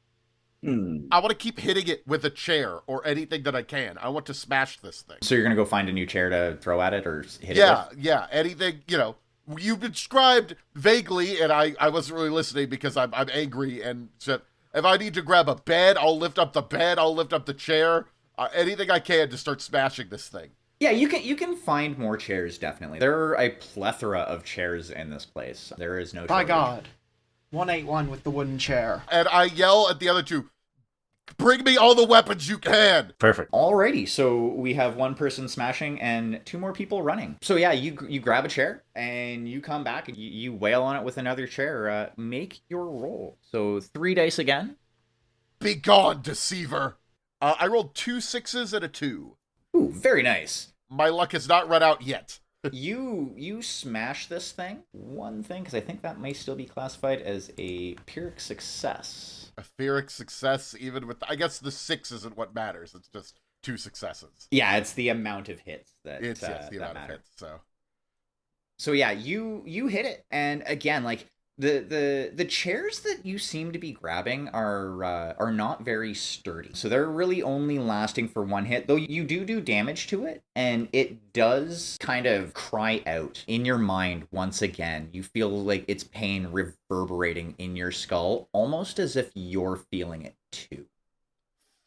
I want to keep hitting it with a chair or anything that I can. I want to smash this thing. So you're going to go find a new chair to throw at it or hit it with? Yeah, anything, you described vaguely, and I wasn't really listening because I'm angry, and so if I need to grab a bed, I'll lift up the bed, I'll lift up the chair, anything I can to start smashing this thing. Yeah, you can find more chairs, definitely. There are a plethora of chairs in this place. There is no shortage. By God. 181 with the wooden chair. And I yell at the other two, bring me all the weapons you can! Perfect. Alrighty, so we have 1 person smashing and 2 more people running. So yeah, you grab a chair, and you come back, and you wail on it with another chair. Make your roll. So 3 dice again. Be gone, deceiver! I rolled 2 6s and a 2. Ooh, very nice. My luck has not run out yet. You smash this thing. One thing, because I think that may still be classified as a Pyrrhic success. A Pyrrhic success, even with... I guess the 6 isn't what matters. It's just 2 successes. Yeah, it's the amount of hits that the amount matter. of hits, so... So yeah, you hit it, and again, like, The chairs that you seem to be grabbing are not very sturdy, so they're really only lasting for one hit. Though you do damage to it, and it does kind of cry out in your mind once again. You feel like its pain reverberating in your skull, almost as if you're feeling it too.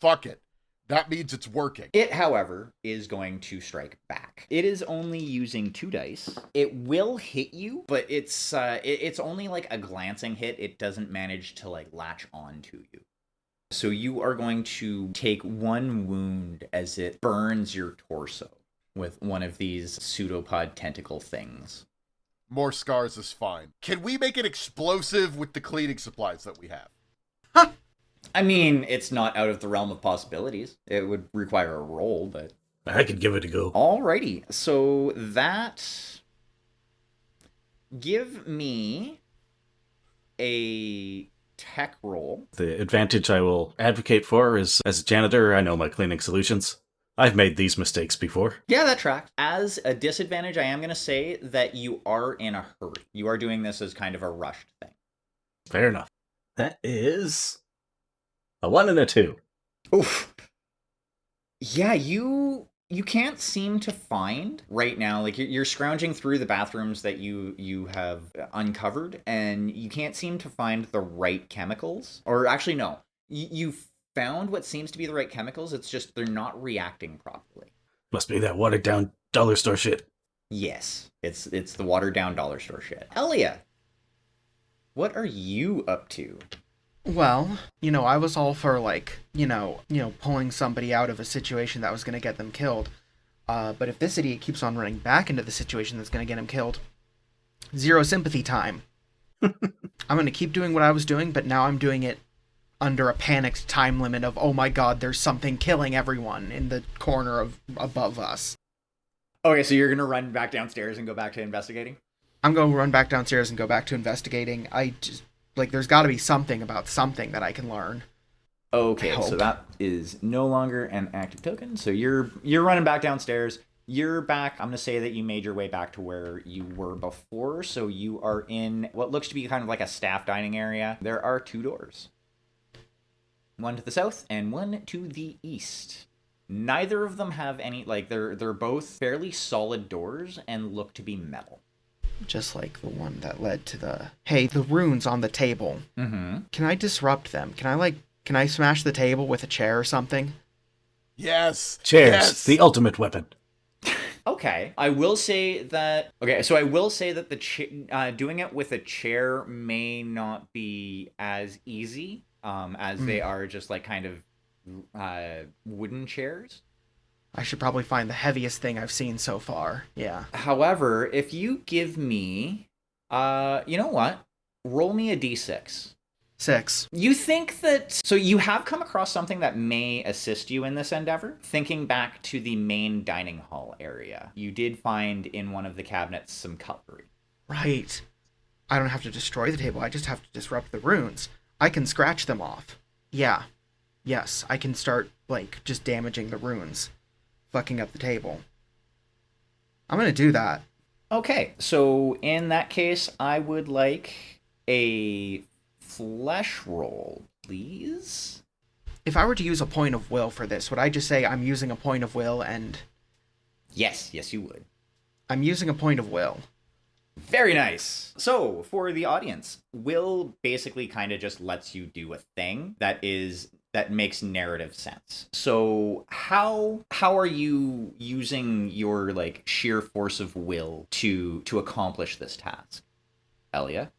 Fuck it. That means it's working. It, however, is going to strike back. It is only using 2 dice. It will hit you, but it's only like a glancing hit. It doesn't manage to like latch on to you. So you are going to take 1 wound as it burns your torso with one of these pseudopod tentacle things. More scars is fine. Can we make it explosive with the cleaning supplies that we have? I mean, it's not out of the realm of possibilities. It would require a roll, but... I could give it a go. Alrighty, so that... Give me a tech roll. The advantage I will advocate for is, as a janitor, I know my cleaning solutions. I've made these mistakes before. Yeah, that tracks. As a disadvantage, I am going to say that you are in a hurry. You are doing this as kind of a rushed thing. Fair enough. That is... a 1 and a 2. Oof. Yeah, you can't seem to find right now, like you're scrounging through the bathrooms that you have uncovered, and you can't seem to find the right chemicals. Or actually, no. You found what seems to be the right chemicals, it's just they're not reacting properly. Must be that watered down dollar store shit. Yes, it's the watered down dollar store shit. Elia, what are you up to? Well, I was all for, like, pulling somebody out of a situation that was going to get them killed. But if this idiot keeps on running back into the situation that's going to get him killed, 0 sympathy time. I'm going to keep doing what I was doing, but now I'm doing it under a panicked time limit of, oh my god, there's something killing everyone in the corner above us. Okay, so you're going to run back downstairs and go back to investigating? I'm going to run back downstairs and go back to investigating. There's got to be something about something that I can learn. Okay, so that is no longer an active token. So you're running back downstairs. You're back. I'm going to say that you made your way back to where you were before. So you are in what looks to be kind of like a staff dining area. There are 2 doors. One to the south and one to the east. Neither of them have any, they're both fairly solid doors and look to be metal. Just like the one that led to the runes on the table. Mm-hmm. Can I disrupt them? Can I smash the table with a chair or something? Yes. Chairs, yes. the ultimate weapon. Okay. I will say that the doing it with a chair may not be as easy as they are just like kind of wooden chairs. I should probably find the heaviest thing I've seen so far. Yeah. However, if you give me, you know what? Roll me a d6. 6. You think that... So you have come across something that may assist you in this endeavor. Thinking back to the main dining hall area, you did find in one of the cabinets some cutlery. Right. I don't have to destroy the table. I just have to disrupt the runes. I can scratch them off. Yeah. Yes, I can start, just damaging the runes. Fucking up the table. I'm gonna do that. Okay, so in that case, I would like a flesh roll, please. If I were to use a point of will for this, would I just say I'm using a point of will and... Yes, you would. I'm using a point of will. Very nice. So, for the audience, will basically kind of just lets you do a thing that makes narrative sense. So how are you using your sheer force of will to accomplish this task? Elia?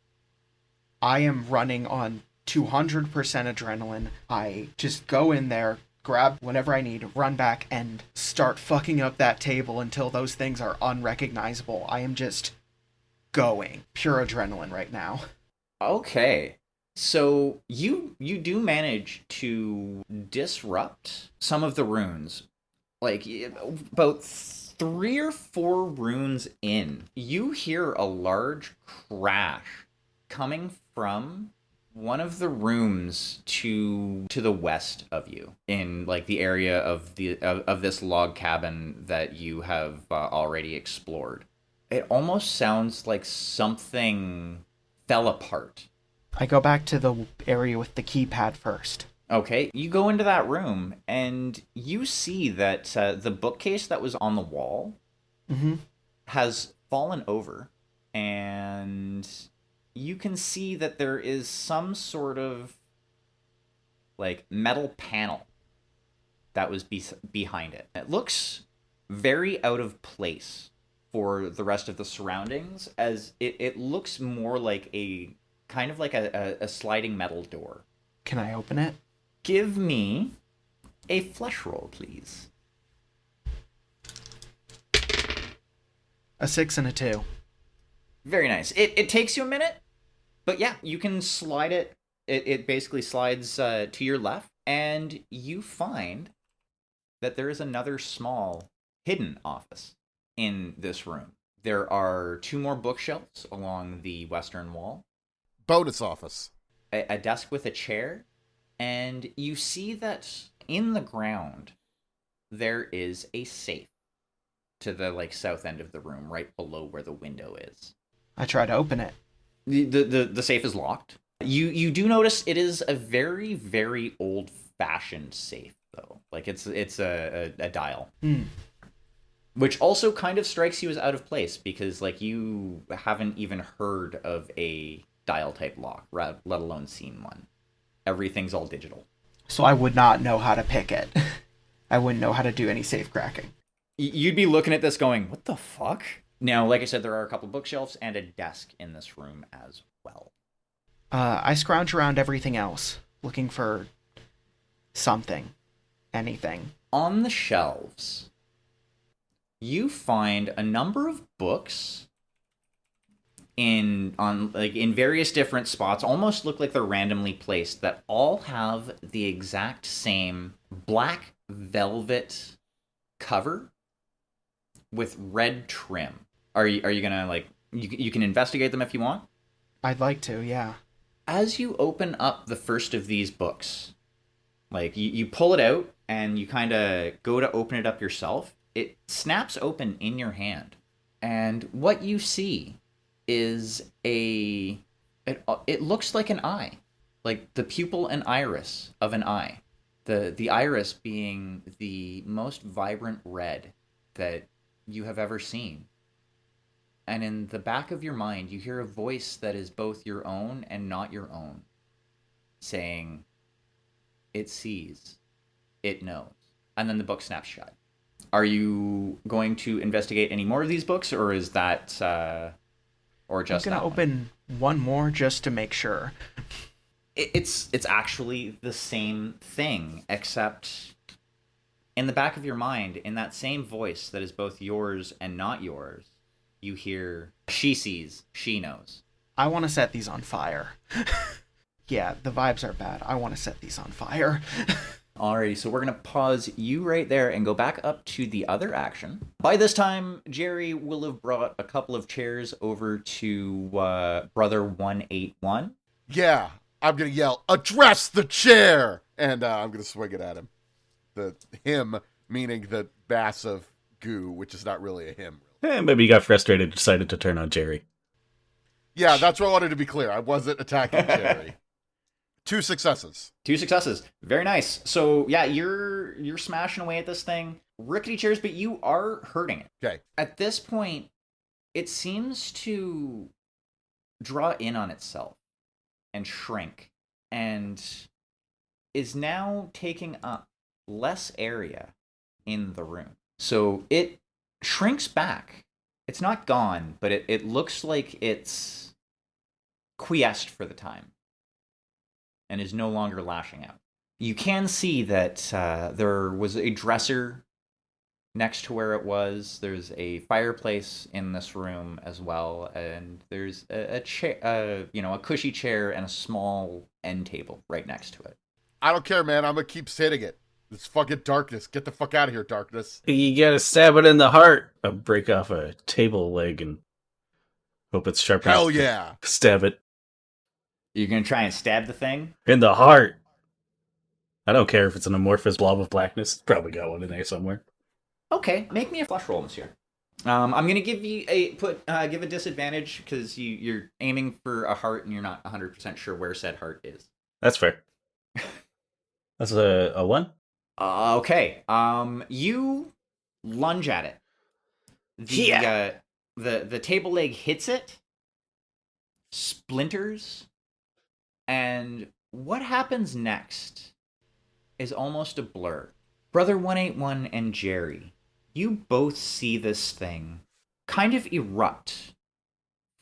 I am running on 200% adrenaline. I just go in there, grab whatever I need, run back, and start fucking up that table until those things are unrecognizable. I am just going. Pure adrenaline right now. Okay. So you do manage to disrupt some of the runes. About 3 or 4 runes in, you hear a large crash coming from one of the rooms to the west of you, in the area of this log cabin that you have already explored. It almost sounds like something fell apart. I go back to the area with the keypad first. Okay, you go into that room, and you see that the bookcase that was on the wall has fallen over, and you can see that there is some sort of, like, metal panel that was behind it. It looks very out of place for the rest of the surroundings, as it looks more like a kind of like a sliding metal door. Can I open it? Give me a flesh roll, please. A 6 and a 2. Very nice. It takes you a minute, but yeah, you can slide it. It basically slides to your left, and you find that there is another small hidden office in this room. There are 2 more bookshelves along the western wall. Bonus office. A desk with a chair, and you see that in the ground there is a safe to the, like, south end of the room, right below where the window is. I try to open it. The safe is locked. You do notice it is a very, very old-fashioned safe, though. Like, it's a dial. Which also kind of strikes you as out of place, because, like, you haven't even heard of a dial-type lock, let alone seen one. Everything's all digital. So I would not know how to pick it. I wouldn't know how to do any safe cracking. You'd be looking at this going, what the fuck? Now, like I said, there are a couple bookshelves and a desk in this room as well. I scrounge around everything else, looking for something. Anything. On the shelves, you find a number of books in various different spots, almost look like they're randomly placed, that all have the exact same black velvet cover with red trim. Are you gonna, like, you can investigate them if you want? I'd like to, yeah. As you open up the first of these books, like, you pull it out and you kind of go to open it up yourself, it snaps open in your hand. And what you see is it looks like an eye, like the pupil and iris of an eye. The iris being the most vibrant red that you have ever seen. And in the back of your mind, you hear a voice that is both your own and not your own, saying, "It sees, it knows." And then the book snaps shut. Are you going to investigate any more of these books, or is that, or just that one? I'm gonna open one more just to make sure. It's actually the same thing, except in the back of your mind, in that same voice that is both yours and not yours, you hear, "She sees, she knows." I want to set these on fire. Yeah, the vibes are bad. I want to set these on fire. Alrighty, so we're going to pause you right there and go back up to the other action. By this time, Jerry will have brought a couple of chairs over to Brother 181. Yeah, I'm going to yell, "Address the chair!" And I'm going to swing it at him. The him meaning the mass of goo, which is not really a him. Maybe you got frustrated and decided to turn on Jerry. Yeah, that's what I wanted to be clear. I wasn't attacking Jerry. 2 successes. 2 successes. Very nice. So, yeah, you're smashing away at this thing. Rickety chairs, but you are hurting it. Okay. At this point, it seems to draw in on itself and shrink, and is now taking up less area in the room. So it shrinks back. It's not gone, but it looks like it's quiesced for the time and is no longer lashing out. You can see that there was a dresser next to where it was. There's a fireplace in this room as well, and there's a chair, a cushy chair and a small end table right next to it. I don't care, man. I'm going to keep hitting it. It's fucking darkness. Get the fuck out of here, darkness. You gotta stab it in the heart. I'll break off a table leg and hope it's sharp enough. Hell yeah. Stab it. You're going to try and stab the thing? In the heart. I don't care if it's an amorphous blob of blackness. It's probably got one in there somewhere. Okay, make me a flesh roll, monsieur. I'm gonna give you give a disadvantage because you're aiming for a heart and you're not 100% sure where said heart is. That's fair. That's a 1? Okay. You lunge at it. The table leg hits it, splinters, and what happens next is almost a blur. Brother 181 and Jerry, you both see this thing kind of erupt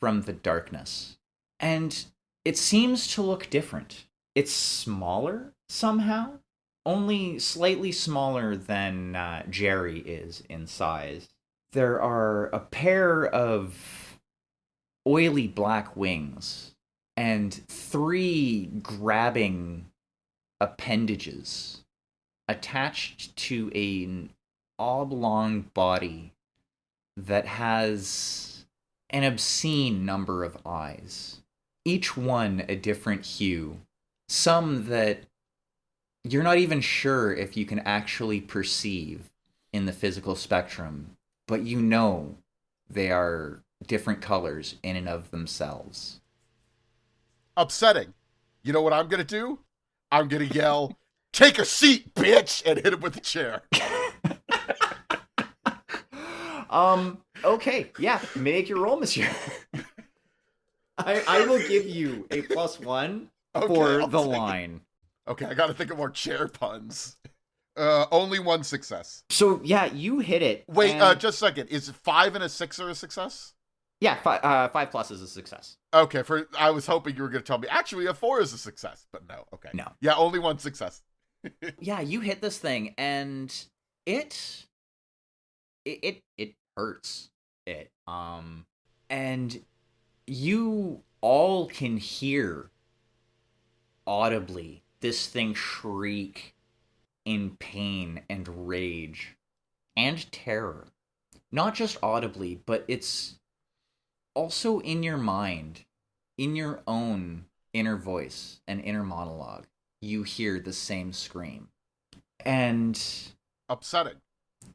from the darkness. And it seems to look different. It's smaller somehow, only slightly smaller than Jerry is in size. There are a pair of oily black wings and 3 grabbing appendages attached to an oblong body that has an obscene number of eyes, each one a different hue, some that you're not even sure if you can actually perceive in the physical spectrum, but you know they are different colors in and of themselves. Upsetting. You know what I'm going to do? I'm going to yell, "Take a seat, bitch!" and hit him with a chair. Okay, yeah, make your roll, monsieur. I will give you a +1 for the line. Okay, I gotta think of more chair puns. Only 1 success. So, yeah, you hit it. Wait, and... just a second. Is 5 and a 6 a success? Yeah, 5 plus is a success. Okay, I was hoping you were going to tell me, actually, a 4 is a success, but no, okay. No. Yeah, only 1 success. Yeah, you hit this thing, and it hurts. And you all can hear audibly this thing shriek in pain and rage and terror. Not just audibly, but it's also in your mind, in your own inner voice and inner monologue. You hear the same scream. And upsetting.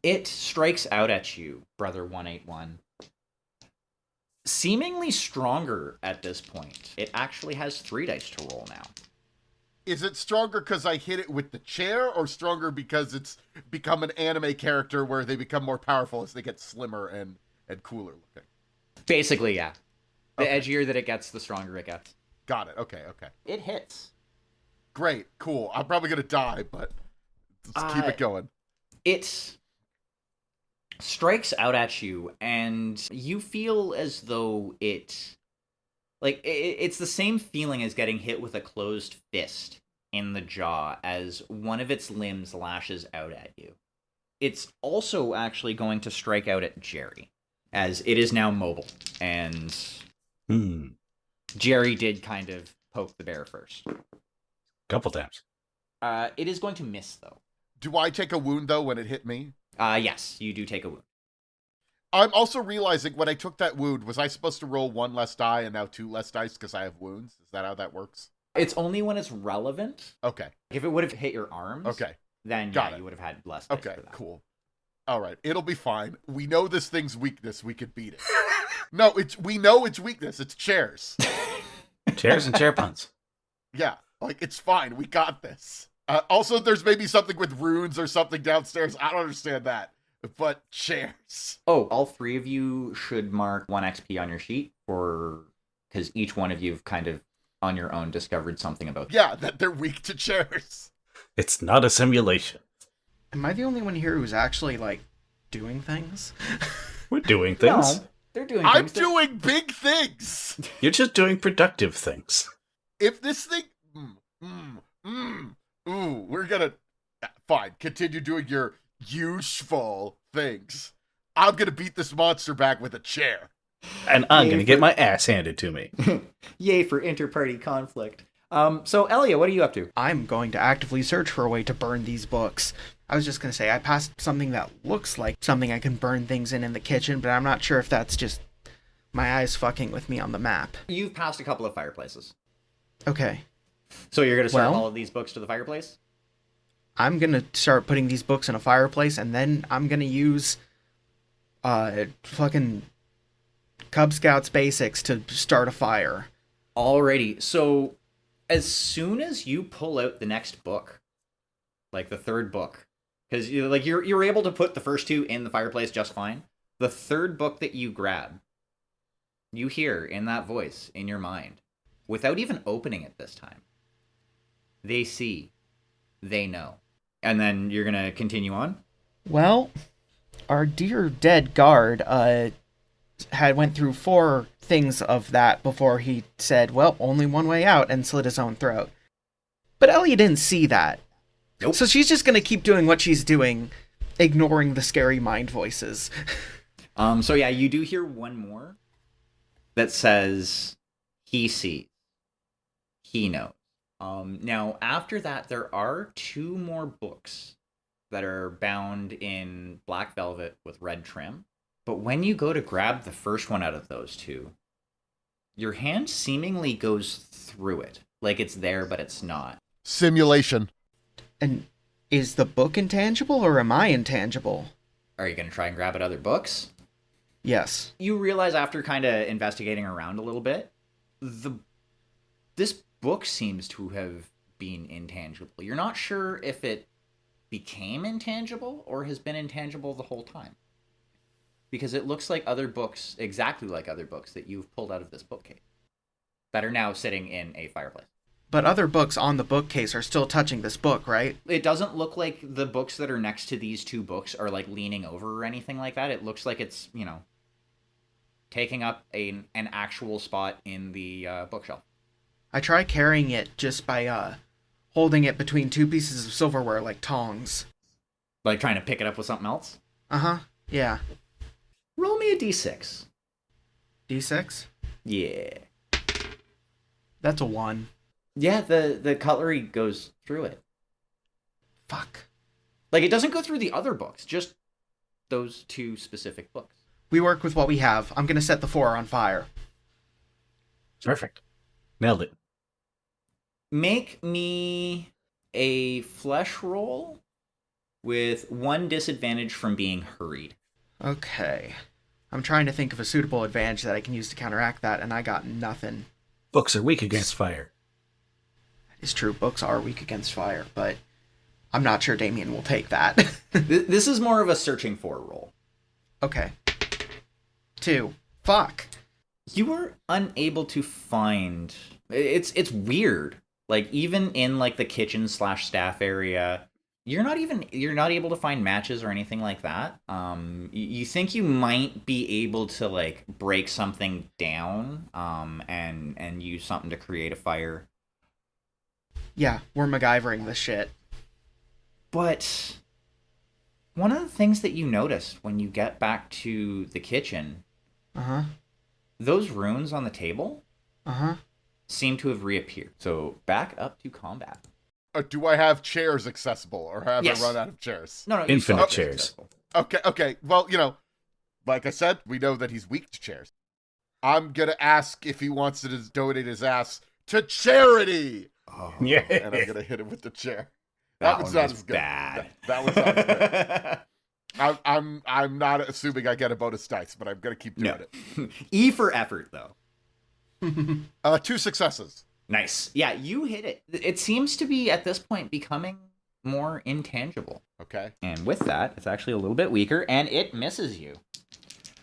It strikes out at you, Brother 181. Seemingly stronger at this point. It actually has 3 dice to roll now. Is it stronger because I hit it with the chair, or stronger because it's become an anime character where they become more powerful as they get slimmer and cooler looking? Basically, yeah. The edgier that it gets, the stronger it gets. Got it. Okay. It hits. Great. Cool. I'm probably going to die, but let's keep it going. It strikes out at you, and you feel as though it's the same feeling as getting hit with a closed fist in the jaw as one of its limbs lashes out at you. It's also actually going to strike out at Jerry, as it is now mobile, and Jerry did kind of poke the bear first. Couple times. It is going to miss, though. Do I take a wound, though, when it hit me? Yes, you do take a wound. I'm also realizing when I took that wound, was I supposed to roll 1 less die and now 2 less dice because I have wounds? Is that how that works? It's only when it's relevant. Okay. If it would have hit your arms, then you would have had less dice for that. Cool. All right, it'll be fine. We know this thing's weakness. We could beat it. No, we know its weakness. It's chairs. Chairs and chair puns. Yeah, it's fine. We got this. Also, there's maybe something with runes or something downstairs. I don't understand that. But chairs. Oh, all 3 of you should mark 1 XP on your sheet because each one of you have kind of on your own discovered something about them. Yeah, that they're weak to chairs. It's not a simulation. Am I the only one here who's actually, doing things? We're doing things. No, they're doing things. I'm doing big things. You're just doing productive things. If this thing... we're gonna... Fine, continue doing your useful things. I'm gonna beat this monster back with a chair. And I'm gonna get my ass handed to me. Yay for inter-party conflict. So, Elia, what are you up to? I'm going to actively search for a way to burn these books. I was just going to say, I passed something that looks like something I can burn things in the kitchen, but I'm not sure if that's just my eyes fucking with me on the map. You've passed a couple of fireplaces. Okay. So you're going to start all of these books to the fireplace? I'm going to start putting these books in a fireplace, and then I'm going to use Fucking Cub Scouts basics to start a fire. Alrighty, so as soon as you pull out the next book, like the third book, because you're able to put the first two in the fireplace just fine. The third book that you grab, you hear in that voice in your mind, without even opening it this time. They see, they know, and then you're gonna continue on. Well, our dear dead guard had went through 4 things of that before he said, well, only one way out, and slit his own throat. But Ellie didn't see that. Nope. So she's just going to keep doing what she's doing, ignoring the scary mind voices. So yeah, you do hear one more that says, he sees, he knows. Now, after that, there are 2 more books that are bound in black velvet with red trim. But when you go to grab the first one out of those 2, your hand seemingly goes through it. Like it's there, but it's not. Simulation. And is the book intangible, or am I intangible? Are you going to try and grab at other books? Yes. You realize after kind of investigating around a little bit, this book seems to have been intangible. You're not sure if it became intangible or has been intangible the whole time. Because it looks like other books, exactly like other books that you've pulled out of this bookcase, that are now sitting in a fireplace. But other books on the bookcase are still touching this book, right? It doesn't look like the books that are next to these 2 books are like leaning over or anything like that. It looks like it's, taking up an actual spot in the bookshelf. I try carrying it just by holding it between 2 pieces of silverware like tongs. Like trying to pick it up with something else? Uh-huh. Yeah. Roll me a d6. D6? Yeah. That's a 1. Yeah, the cutlery goes through it. Fuck. Like, it doesn't go through the other books, just those 2 specific books. We work with what we have. I'm gonna set the 4 on fire. Perfect. Nailed it. Make me a flesh roll with 1 disadvantage from being hurried. Okay. I'm trying to think of a suitable advantage that I can use to counteract that, and I got nothing. Books are weak against fire. That is true. Books are weak against fire, but I'm not sure Damien will take that. This is more of a searching for roll. Okay. 2. Fuck. You were unable to find... It's weird. Like, even in, like, the kitchen/staff area... You're not able to find matches or anything like that. You think you might be able to like break something down, and use something to create a fire. Yeah, we're MacGyvering this shit. But one of the things that you notice when you get back to the kitchen, those runes on the table, seem to have reappeared. So back up to combat. Do I have chairs accessible, or have Yes. I run out of chairs? No, Infinite chairs. Okay. Well, like I said, we know that he's weak to chairs. I'm gonna ask if he wants to donate his ass to charity. Oh, Yeah. And I'm gonna hit him with the chair. that one's one not was as good. bad. That one's not as good. I'm not assuming I get a bonus dice, but I'm gonna keep doing it. E for effort, though. 2 successes. Nice. Yeah, you hit it. It seems to be, at this point, becoming more intangible. Okay. And with that, it's actually a little bit weaker, and it misses you.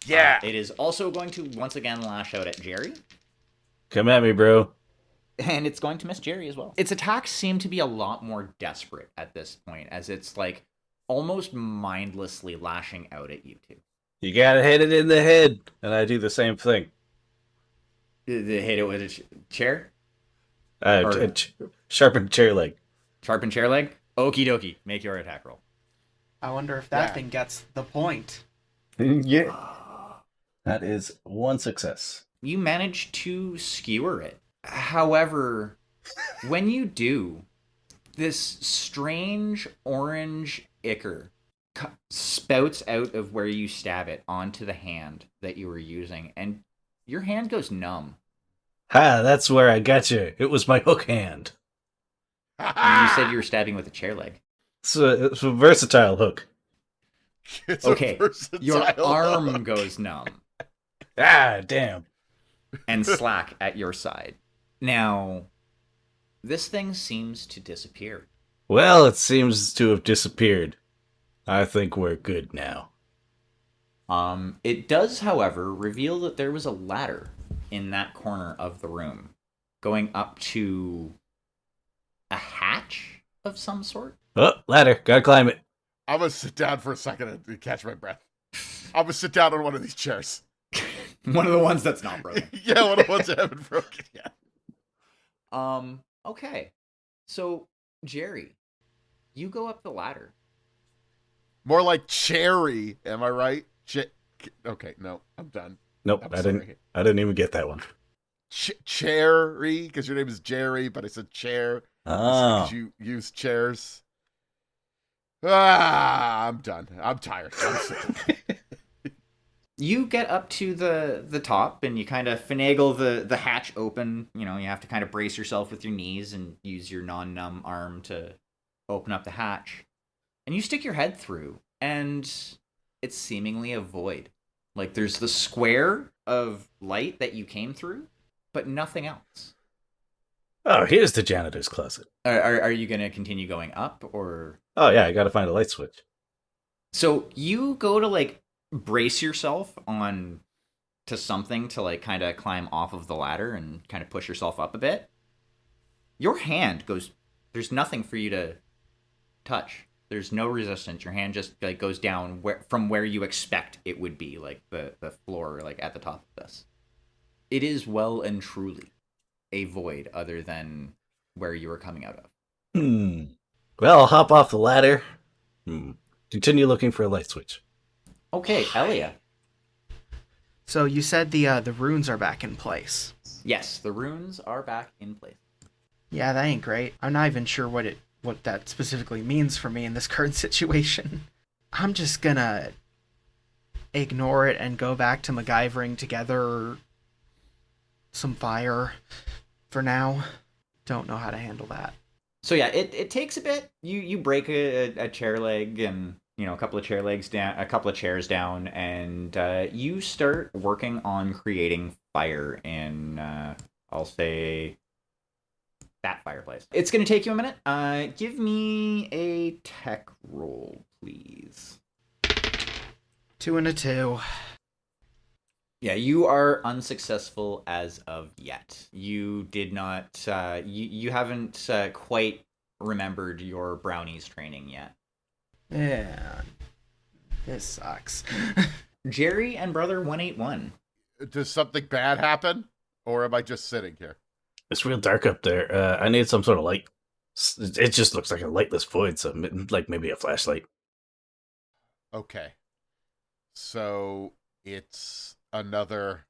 Yeah. It is also going to, once again, lash out at Jerry. Come at me, bro. And it's going to miss Jerry as well. Its attacks seem to be a lot more desperate at this point, as it's, like, almost mindlessly lashing out at you two. You gotta hit it in the head. And I do the same thing. Hit it with a chair? Sharpened chair leg. Sharpen chair leg? Okie dokie. Make your attack roll. I wonder if that Yeah. thing gets the point. Yeah. That is 1 success. You manage to skewer it. However, when you do, this strange orange ichor spouts out of where you stab it onto the hand that you were using, and your hand goes numb. Ha, that's where I got you. It was my hook hand. You said you were stabbing with a chair leg. It's a versatile hook. It's Okay, a versatile your arm hook. goes numb Ah, damn. and slack at your side. Now, this thing seems to disappear. Well, it seems to have disappeared. I think we're good now. It does, however, reveal that there was a ladder in that corner of the room going up to a hatch of some sort. Oh, ladder. Gotta climb it. I'm going to sit down for a second and catch my breath. I'm going to sit down on one of these chairs. One of the ones that's not broken. Yeah, one of the ones that haven't broken yet. Okay. So, Jerry, you go up the ladder. More like cherry, am I right? Okay, no, I'm done. Nope, I'm I sorry. didn't even get that one. Cherry, because your name is Jerry, but I said chair. Oh. Because you use chairs. I'm done. I'm tired. I'm sick. You get up to the top and you kind of finagle the hatch open. You know, you have to kind of brace yourself with your knees and use your non-numb arm to open up the hatch. And you stick your head through, and it's seemingly a void. Like, there's the square of light that you came through, but nothing else. Oh, here's the janitor's closet. Are you going to continue going up, or... Oh, yeah, I gotta find a light switch. So you go to, like, brace yourself on to something to, like, kind of climb off of the ladder and kind of push yourself up a bit. Your hand goes... There's nothing for you to touch. There's no resistance. Your hand just, like, goes down from where you expect it would be, like the floor, like, at the top of this. It is well and truly a void other than where you were coming out of. Well, I'll hop off the ladder. Continue looking for a light switch. Okay, Elia. So you said the runes are back in place. Yes, the runes are back in place. Yeah, that ain't great. I'm not even sure what that specifically means for me in this current situation. I'm just gonna ignore it and go back to MacGyvering together some fire for now. Don't know how to handle that. So yeah, it takes a bit. You break a chair leg and, you know, a couple of chair legs down, a couple of chairs down, and you start working on creating fire in I'll say that fireplace. It's going to take you a minute. Give me a tech roll, please. 2 and a 2. Yeah, you are unsuccessful as of yet. You did not, you haven't quite remembered your brownies training yet. Yeah, this sucks. Jerry and Brother 181. Does something bad happen? Or am I just sitting here? It's real dark up there. I need some sort of light. It just looks like a lightless void, so like maybe a flashlight. Okay. So it's another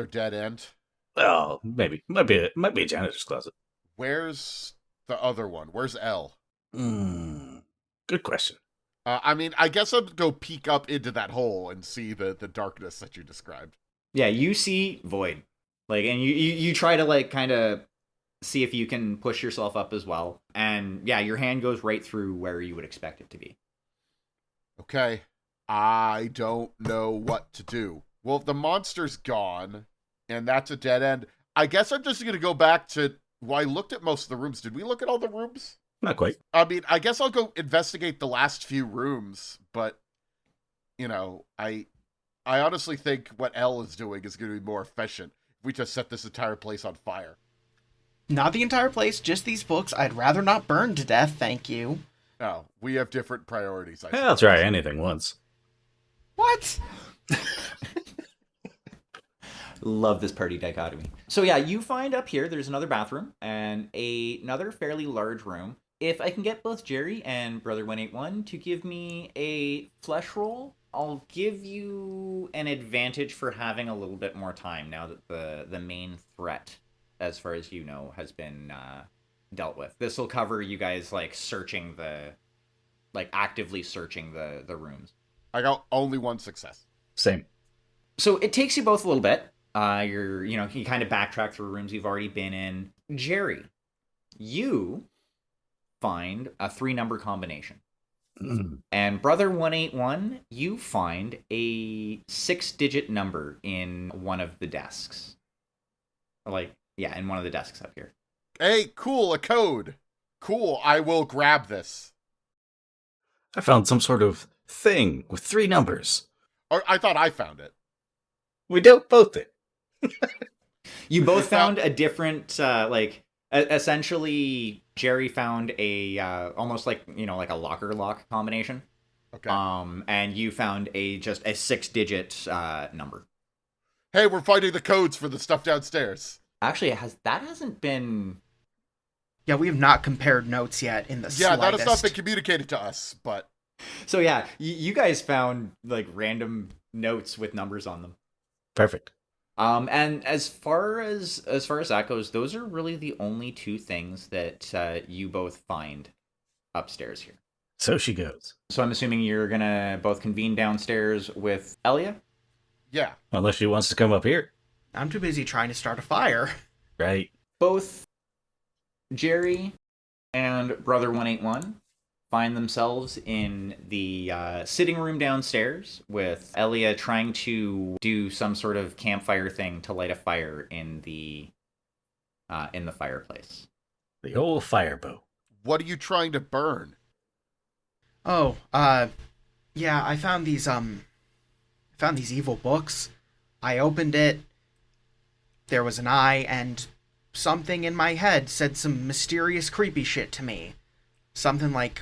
dead end. Well, maybe. Might be a janitor's closet. Where's the other one? Where's L? Good question. I mean, I guess I'll go peek up into that hole and see the darkness that you described. Yeah, you see void. Like, and you try to, like, kind of see if you can push yourself up as well. And yeah, your hand goes right through where you would expect it to be. Okay. I don't know what to do. Well, if the monster's gone, and that's a dead end, I guess I'm just going to go back to... Well, I looked at most of the rooms. Did we look at all the rooms? Not quite. I mean, I guess I'll go investigate the last few rooms, but, you know, I honestly think what L is doing is going to be more efficient. We just set this entire place on fire. Not the entire place, just these books. I'd rather not burn to death, thank you. No, we have different priorities. I'll try anything once. What? Love this party dichotomy. So yeah, you find up here, there's another bathroom and another fairly large room. If I can get both Jerry and Brother 181 to give me a flesh roll, I'll give you an advantage for having a little bit more time now that the main threat, as far as you know, has been dealt with. This will cover you guys, like, actively searching the rooms. I got only one success. Same. So it takes you both a little bit. You kind of backtrack through rooms you've already been in. Jerry, you find a 3-number combination. And Brother 181, you find a 6-digit number in one of the desks. In one of the desks up here. Hey, cool, a code. Cool, I will grab this. I found some sort of thing with 3 numbers. Or I thought I found it. We both did. You both found a different, essentially, Jerry found a, almost like a locker lock combination. Okay. And you found just a 6-digit number. Hey, we're finding the codes for the stuff downstairs. Actually, that hasn't been... Yeah, we have not compared notes yet in the slightest. That has not been communicated to us, but... So yeah, you guys found, random notes with numbers on them. Perfect. And as far as that goes, those are really the only 2 things that you both find upstairs here. So she goes. So I'm assuming you're gonna both convene downstairs with Elia? Yeah. Unless she wants to come up here. I'm too busy trying to start a fire. Right. Both Jerry and Brother 181 find themselves in the sitting room downstairs with Elia trying to do some sort of campfire thing to light a fire in the fireplace. The old firebow. What are you trying to burn? Oh, yeah, I found these evil books. I opened it. There was an eye, and something in my head said some mysterious creepy shit to me. Something like,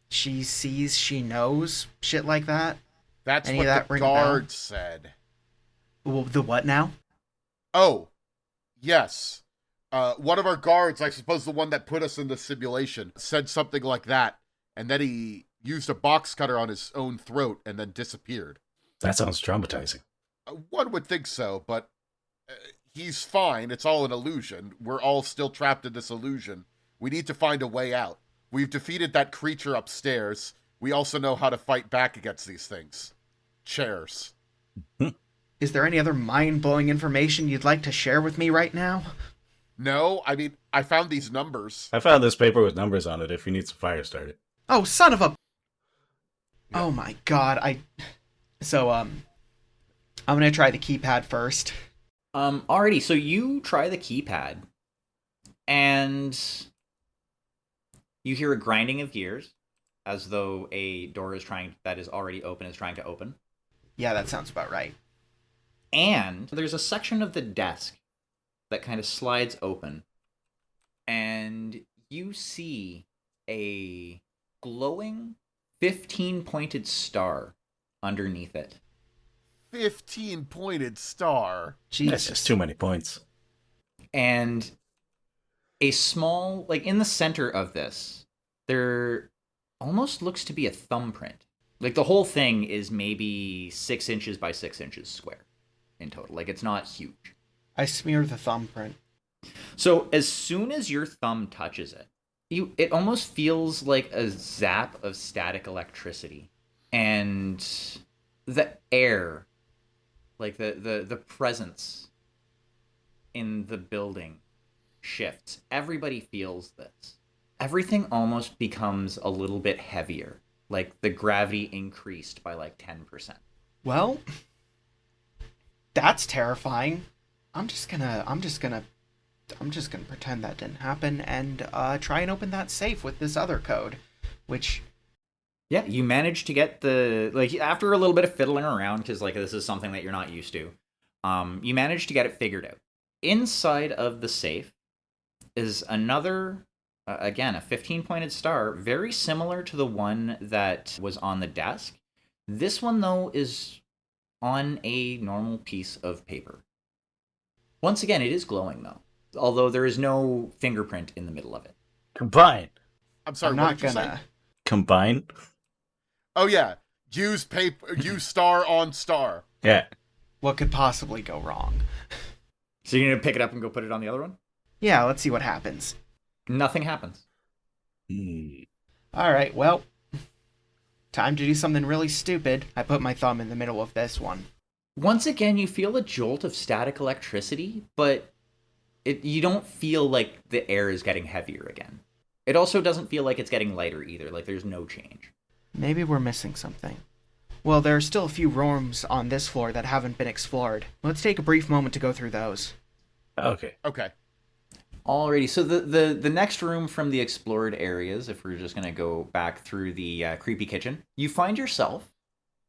she sees, she knows, shit like that. That's Any what of that the ring a bell? guard said. Well, the what now? Oh, yes. One of our guards, I suppose the one that put us in the simulation, said something like that, and then he used a box cutter on his own throat and then disappeared. That sounds traumatizing. One would think so, but he's fine. It's all an illusion. We're all still trapped in this illusion. We need to find a way out. We've defeated that creature upstairs. We also know how to fight back against these things. Chairs. Is there any other mind-blowing information you'd like to share with me right now? No, I mean, I found these numbers. I found this paper with numbers on it if you need some fire started. Oh, son of a... Yeah. Oh my god, So, I'm gonna try the keypad first. Alrighty, so you try the keypad, and you hear a grinding of gears, as though a door that is already open is trying to open. Yeah, that sounds about right. And there's a section of the desk that kind of slides open, and you see a glowing 15-pointed star underneath it. 15-pointed star. Jesus. That's just too many points. And a small, in the center of this, there almost looks to be a thumbprint. The whole thing is maybe 6 inches by 6 inches square in total. It's not huge. I smear the thumbprint. So as soon as your thumb touches it, it almost feels like a zap of static electricity. And the air, the presence in the building shifts. Everybody feels this. Everything almost becomes a little bit heavier. The gravity increased by 10%. Well, that's terrifying. I'm just gonna pretend that didn't happen and try and open that safe with this other code, which... Yeah, you managed to get after a little bit of fiddling around, because this is something that you're not used to, you managed to get it figured out. Inside of the safe is another, again, a 15-pointed star, very similar to the one that was on the desk. This one, though, is on a normal piece of paper. Once again, it is glowing, though, although there is no fingerprint in the middle of it. Combine. I'm sorry, I'm what not did you say? gonna... Combine? Oh, yeah. Use paper. Use star on star. Yeah. What could possibly go wrong? So you're going to pick it up and go put it on the other one? Yeah, let's see what happens. Nothing happens. Alright, well... Time to do something really stupid. I put my thumb in the middle of this one. Once again, you feel a jolt of static electricity, but you don't feel like the air is getting heavier again. It also doesn't feel like it's getting lighter either. Like there's no change. Maybe we're missing something. Well, there are still a few rooms on this floor that haven't been explored. Let's take a brief moment to go through those. Okay. Okay. Alrighty, so the next room from the explored areas, if we're just going to go back through the creepy kitchen, you find yourself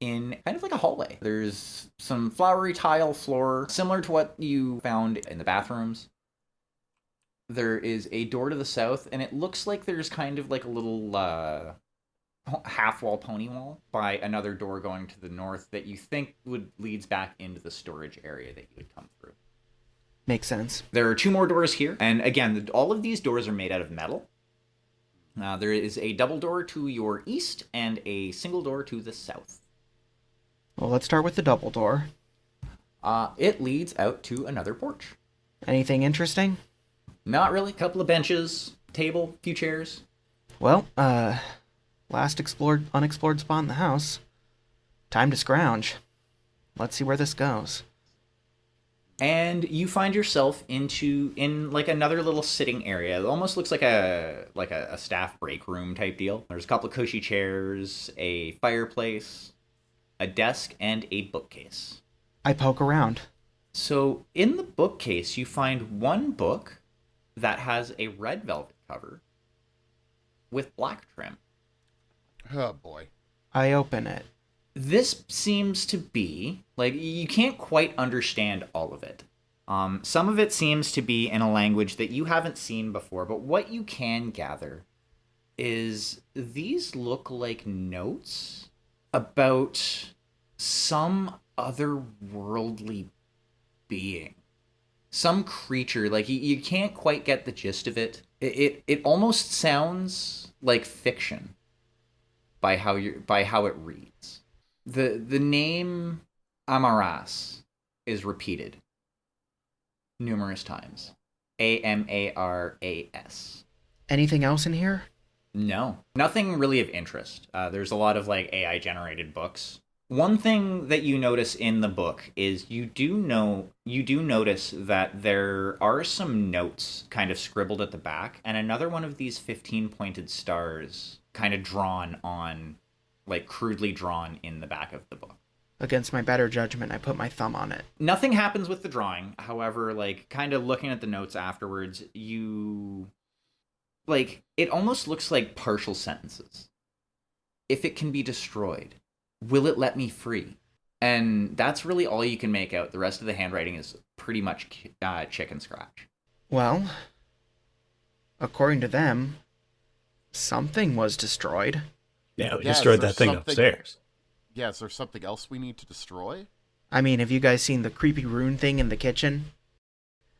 in kind of like a hallway. There's some flowery tile floor, similar to what you found in the bathrooms. There is a door to the south, and it looks like there's kind of like a little half-wall pony wall by another door going to the north that you think leads back into the storage area that you would come through. Makes sense. There are 2 more doors here, and again, all of these doors are made out of metal. There is a double door to your east and a single door to the south. Well, let's start with the double door. It leads out to another porch. Anything interesting? Not really. Couple of benches, table, few chairs. Well, last unexplored spot in the house. Time to scrounge. Let's see where this goes. And you find yourself in like another little sitting area. It almost looks like a staff break room type deal. There's a couple of cushy chairs, a fireplace, a desk, and a bookcase. I poke around. So in the bookcase, you find one book that has a red velvet cover with black trim. Oh, boy. I open it. This seems to be, like, you can't quite understand all of it. Some of it seems to be in a language that you haven't seen before, but what you can gather is these look like notes about some otherworldly being. Some creature, like, you can't quite get the gist of it. It almost sounds like fiction by how it reads. The name Amaras is repeated numerous times. Amaras. Anything else in here? No, nothing really of interest. There's a lot of like AI generated books. One thing that you notice in the book is you do notice that there are some notes kind of scribbled at the back, and another one of these 15 pointed stars kind of drawn on, like crudely drawn in the back of the book. Against my better judgment, I put my thumb on it. Nothing happens with the drawing. However, like kind of looking at the notes afterwards, it almost looks like partial sentences. If it can be destroyed, will it let me free? And that's really all you can make out. The rest of the handwriting is pretty much chicken scratch. Well, according to them, something was destroyed. Yeah, we Yeah, destroyed is there that thing something- upstairs. Yeah, is there something else we need to destroy? I mean, have you guys seen the creepy rune thing in the kitchen?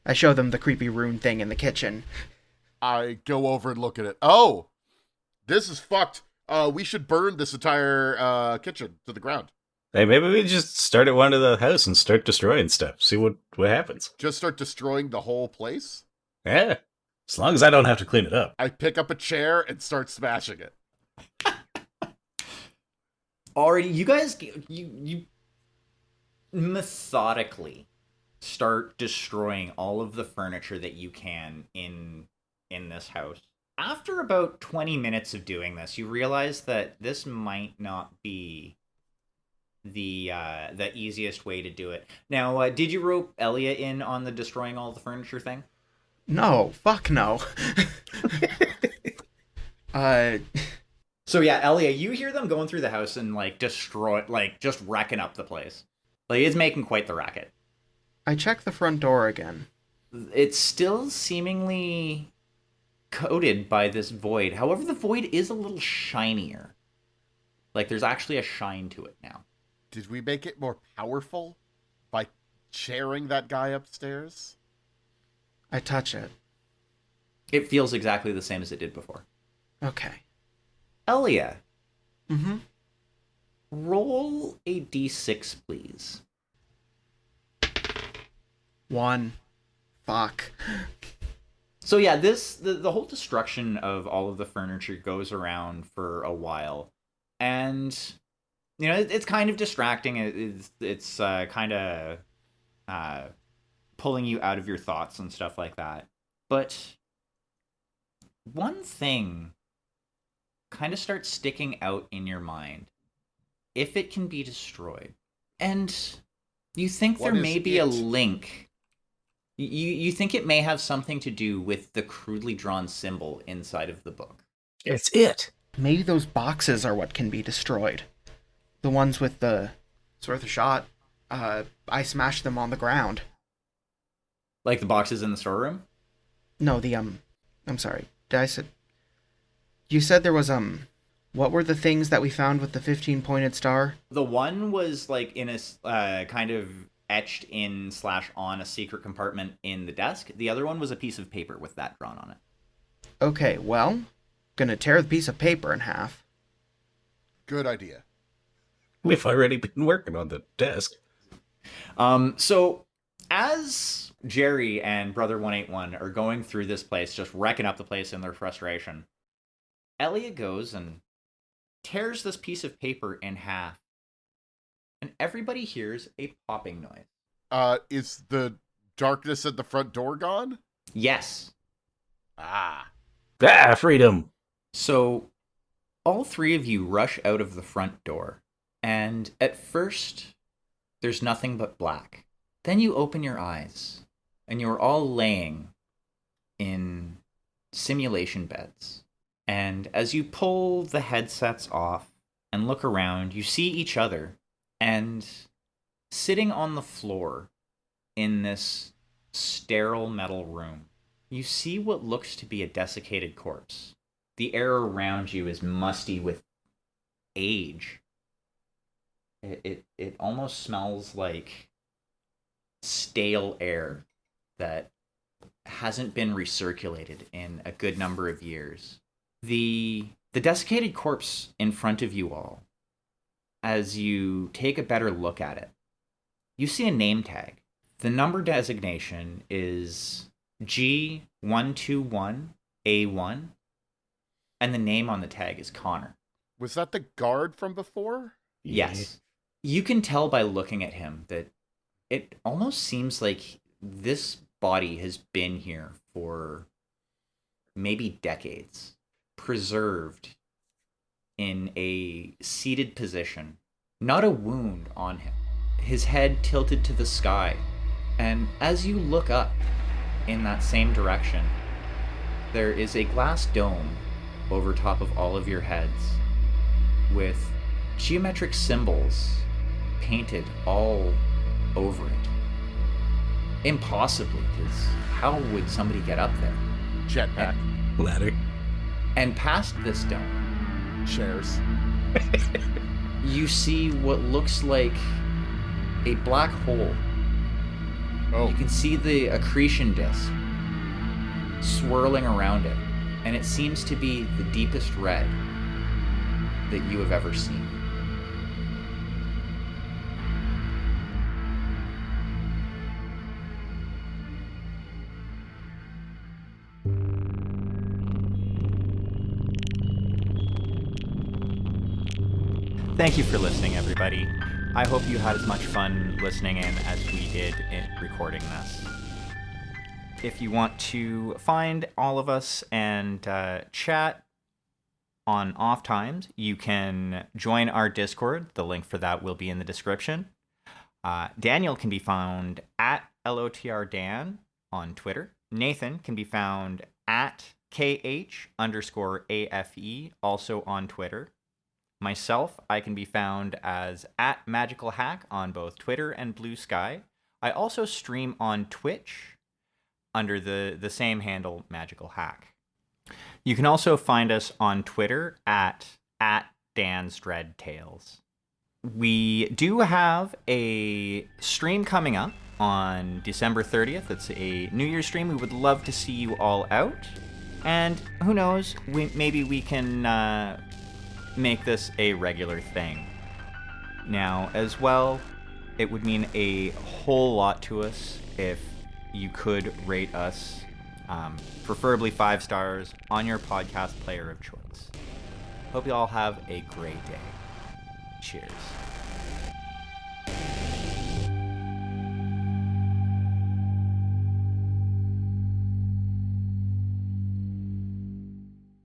I show them the creepy rune thing in the kitchen. I go over and look at it. Oh! This is fucked. We should burn this entire kitchen to the ground. Hey, maybe we just start at one of the house and start destroying stuff. See what happens. Just start destroying the whole place? Yeah. As long as I don't have to clean it up. I pick up a chair and start smashing it. Already, you guys, you methodically start destroying all of the furniture that you can in this house. After about 20 minutes of doing this, you realize that this might not be the easiest way to do it. Now, did you rope Elia in on the destroying all the furniture thing? No, fuck no. So yeah, Elia, you hear them going through the house and like just wrecking up the place. Like it's making quite the racket. I check the front door again. It's still seemingly coated by this void. However, the void is a little shinier. Like there's actually a shine to it now. Did we make it more powerful by chairing that guy upstairs? I touch it. It feels exactly the same as it did before. Okay. Elia, Mm-hmm. roll a d6, please. 1. Fuck. So yeah, the whole destruction of all of the furniture goes around for a while, and you know it's kind of distracting. It's kind of pulling you out of your thoughts and stuff like that. But one thing kind of starts sticking out in your mind. If it can be destroyed. And you think there may be a link. You think it may have something to do with the crudely drawn symbol inside of the book. It's it. Maybe those boxes are what can be destroyed. The ones with the... It's worth a shot. I smashed them on the ground. Like the boxes in the storeroom? No, I'm sorry. You said there was, what were the things that we found with the 15-pointed star? The one was, like, in a kind of etched in / on a secret compartment in the desk. The other one was a piece of paper with that drawn on it. Okay, well, gonna tear the piece of paper in half. Good idea. We've already been working on the desk. So, as Jerry and Brother 181 are going through this place, just wrecking up the place in their frustration, Elliot goes and tears this piece of paper in half, and everybody hears a popping noise. Is the darkness at the front door gone? Yes. Ah, freedom. So, all three of you rush out of the front door, and at first, there's nothing but black. Then you open your eyes, and you're all laying in simulation beds. And as you pull the headsets off and look around, you see each other, and sitting on the floor in this sterile metal room, you see what looks to be a desiccated corpse. The air around you is musty with age. It almost smells like stale air that hasn't been recirculated in a good number of years. The desiccated corpse in front of you all, as you take a better look at it, you see a name tag. The number designation is G121A1, and the name on the tag is Connor. was that the guard from before? Yes. You can tell by looking at him that it almost seems like this body has been here for maybe decades, preserved in a seated position, not a wound on him, his head tilted to the sky. And as you look up in that same direction, there is a glass dome over top of all of your heads with geometric symbols painted all over it. Impossibly, because how would somebody get up there? Jetpack. Ladder. And past this dome, Chairs. you see what looks like a black hole. Oh, You can see the accretion disk swirling around it, and it seems to be the deepest red that you have ever seen. Thank you for listening, everybody. I hope you had as much fun listening in as we did in recording this. If you want to find all of us and chat on off times, you can join our Discord. The link for that will be in the description. Daniel can be found at LOTRDan on Twitter. Nathan can be found at KH_AFE, also on Twitter. Myself, I can be found as at Magical Hack on both Twitter and Blue Sky. I also stream on Twitch under the same handle, Magical Hack. You can also find us on Twitter at Dan's Dread Tales. We do have a stream coming up on December 30th. It's a New Year's stream. We would love to see you all out. And who knows, maybe we can make this a regular thing. Now, as well, it would mean a whole lot to us if you could rate us, preferably 5 stars, on your podcast player of choice. Hope you all have a great day. Cheers.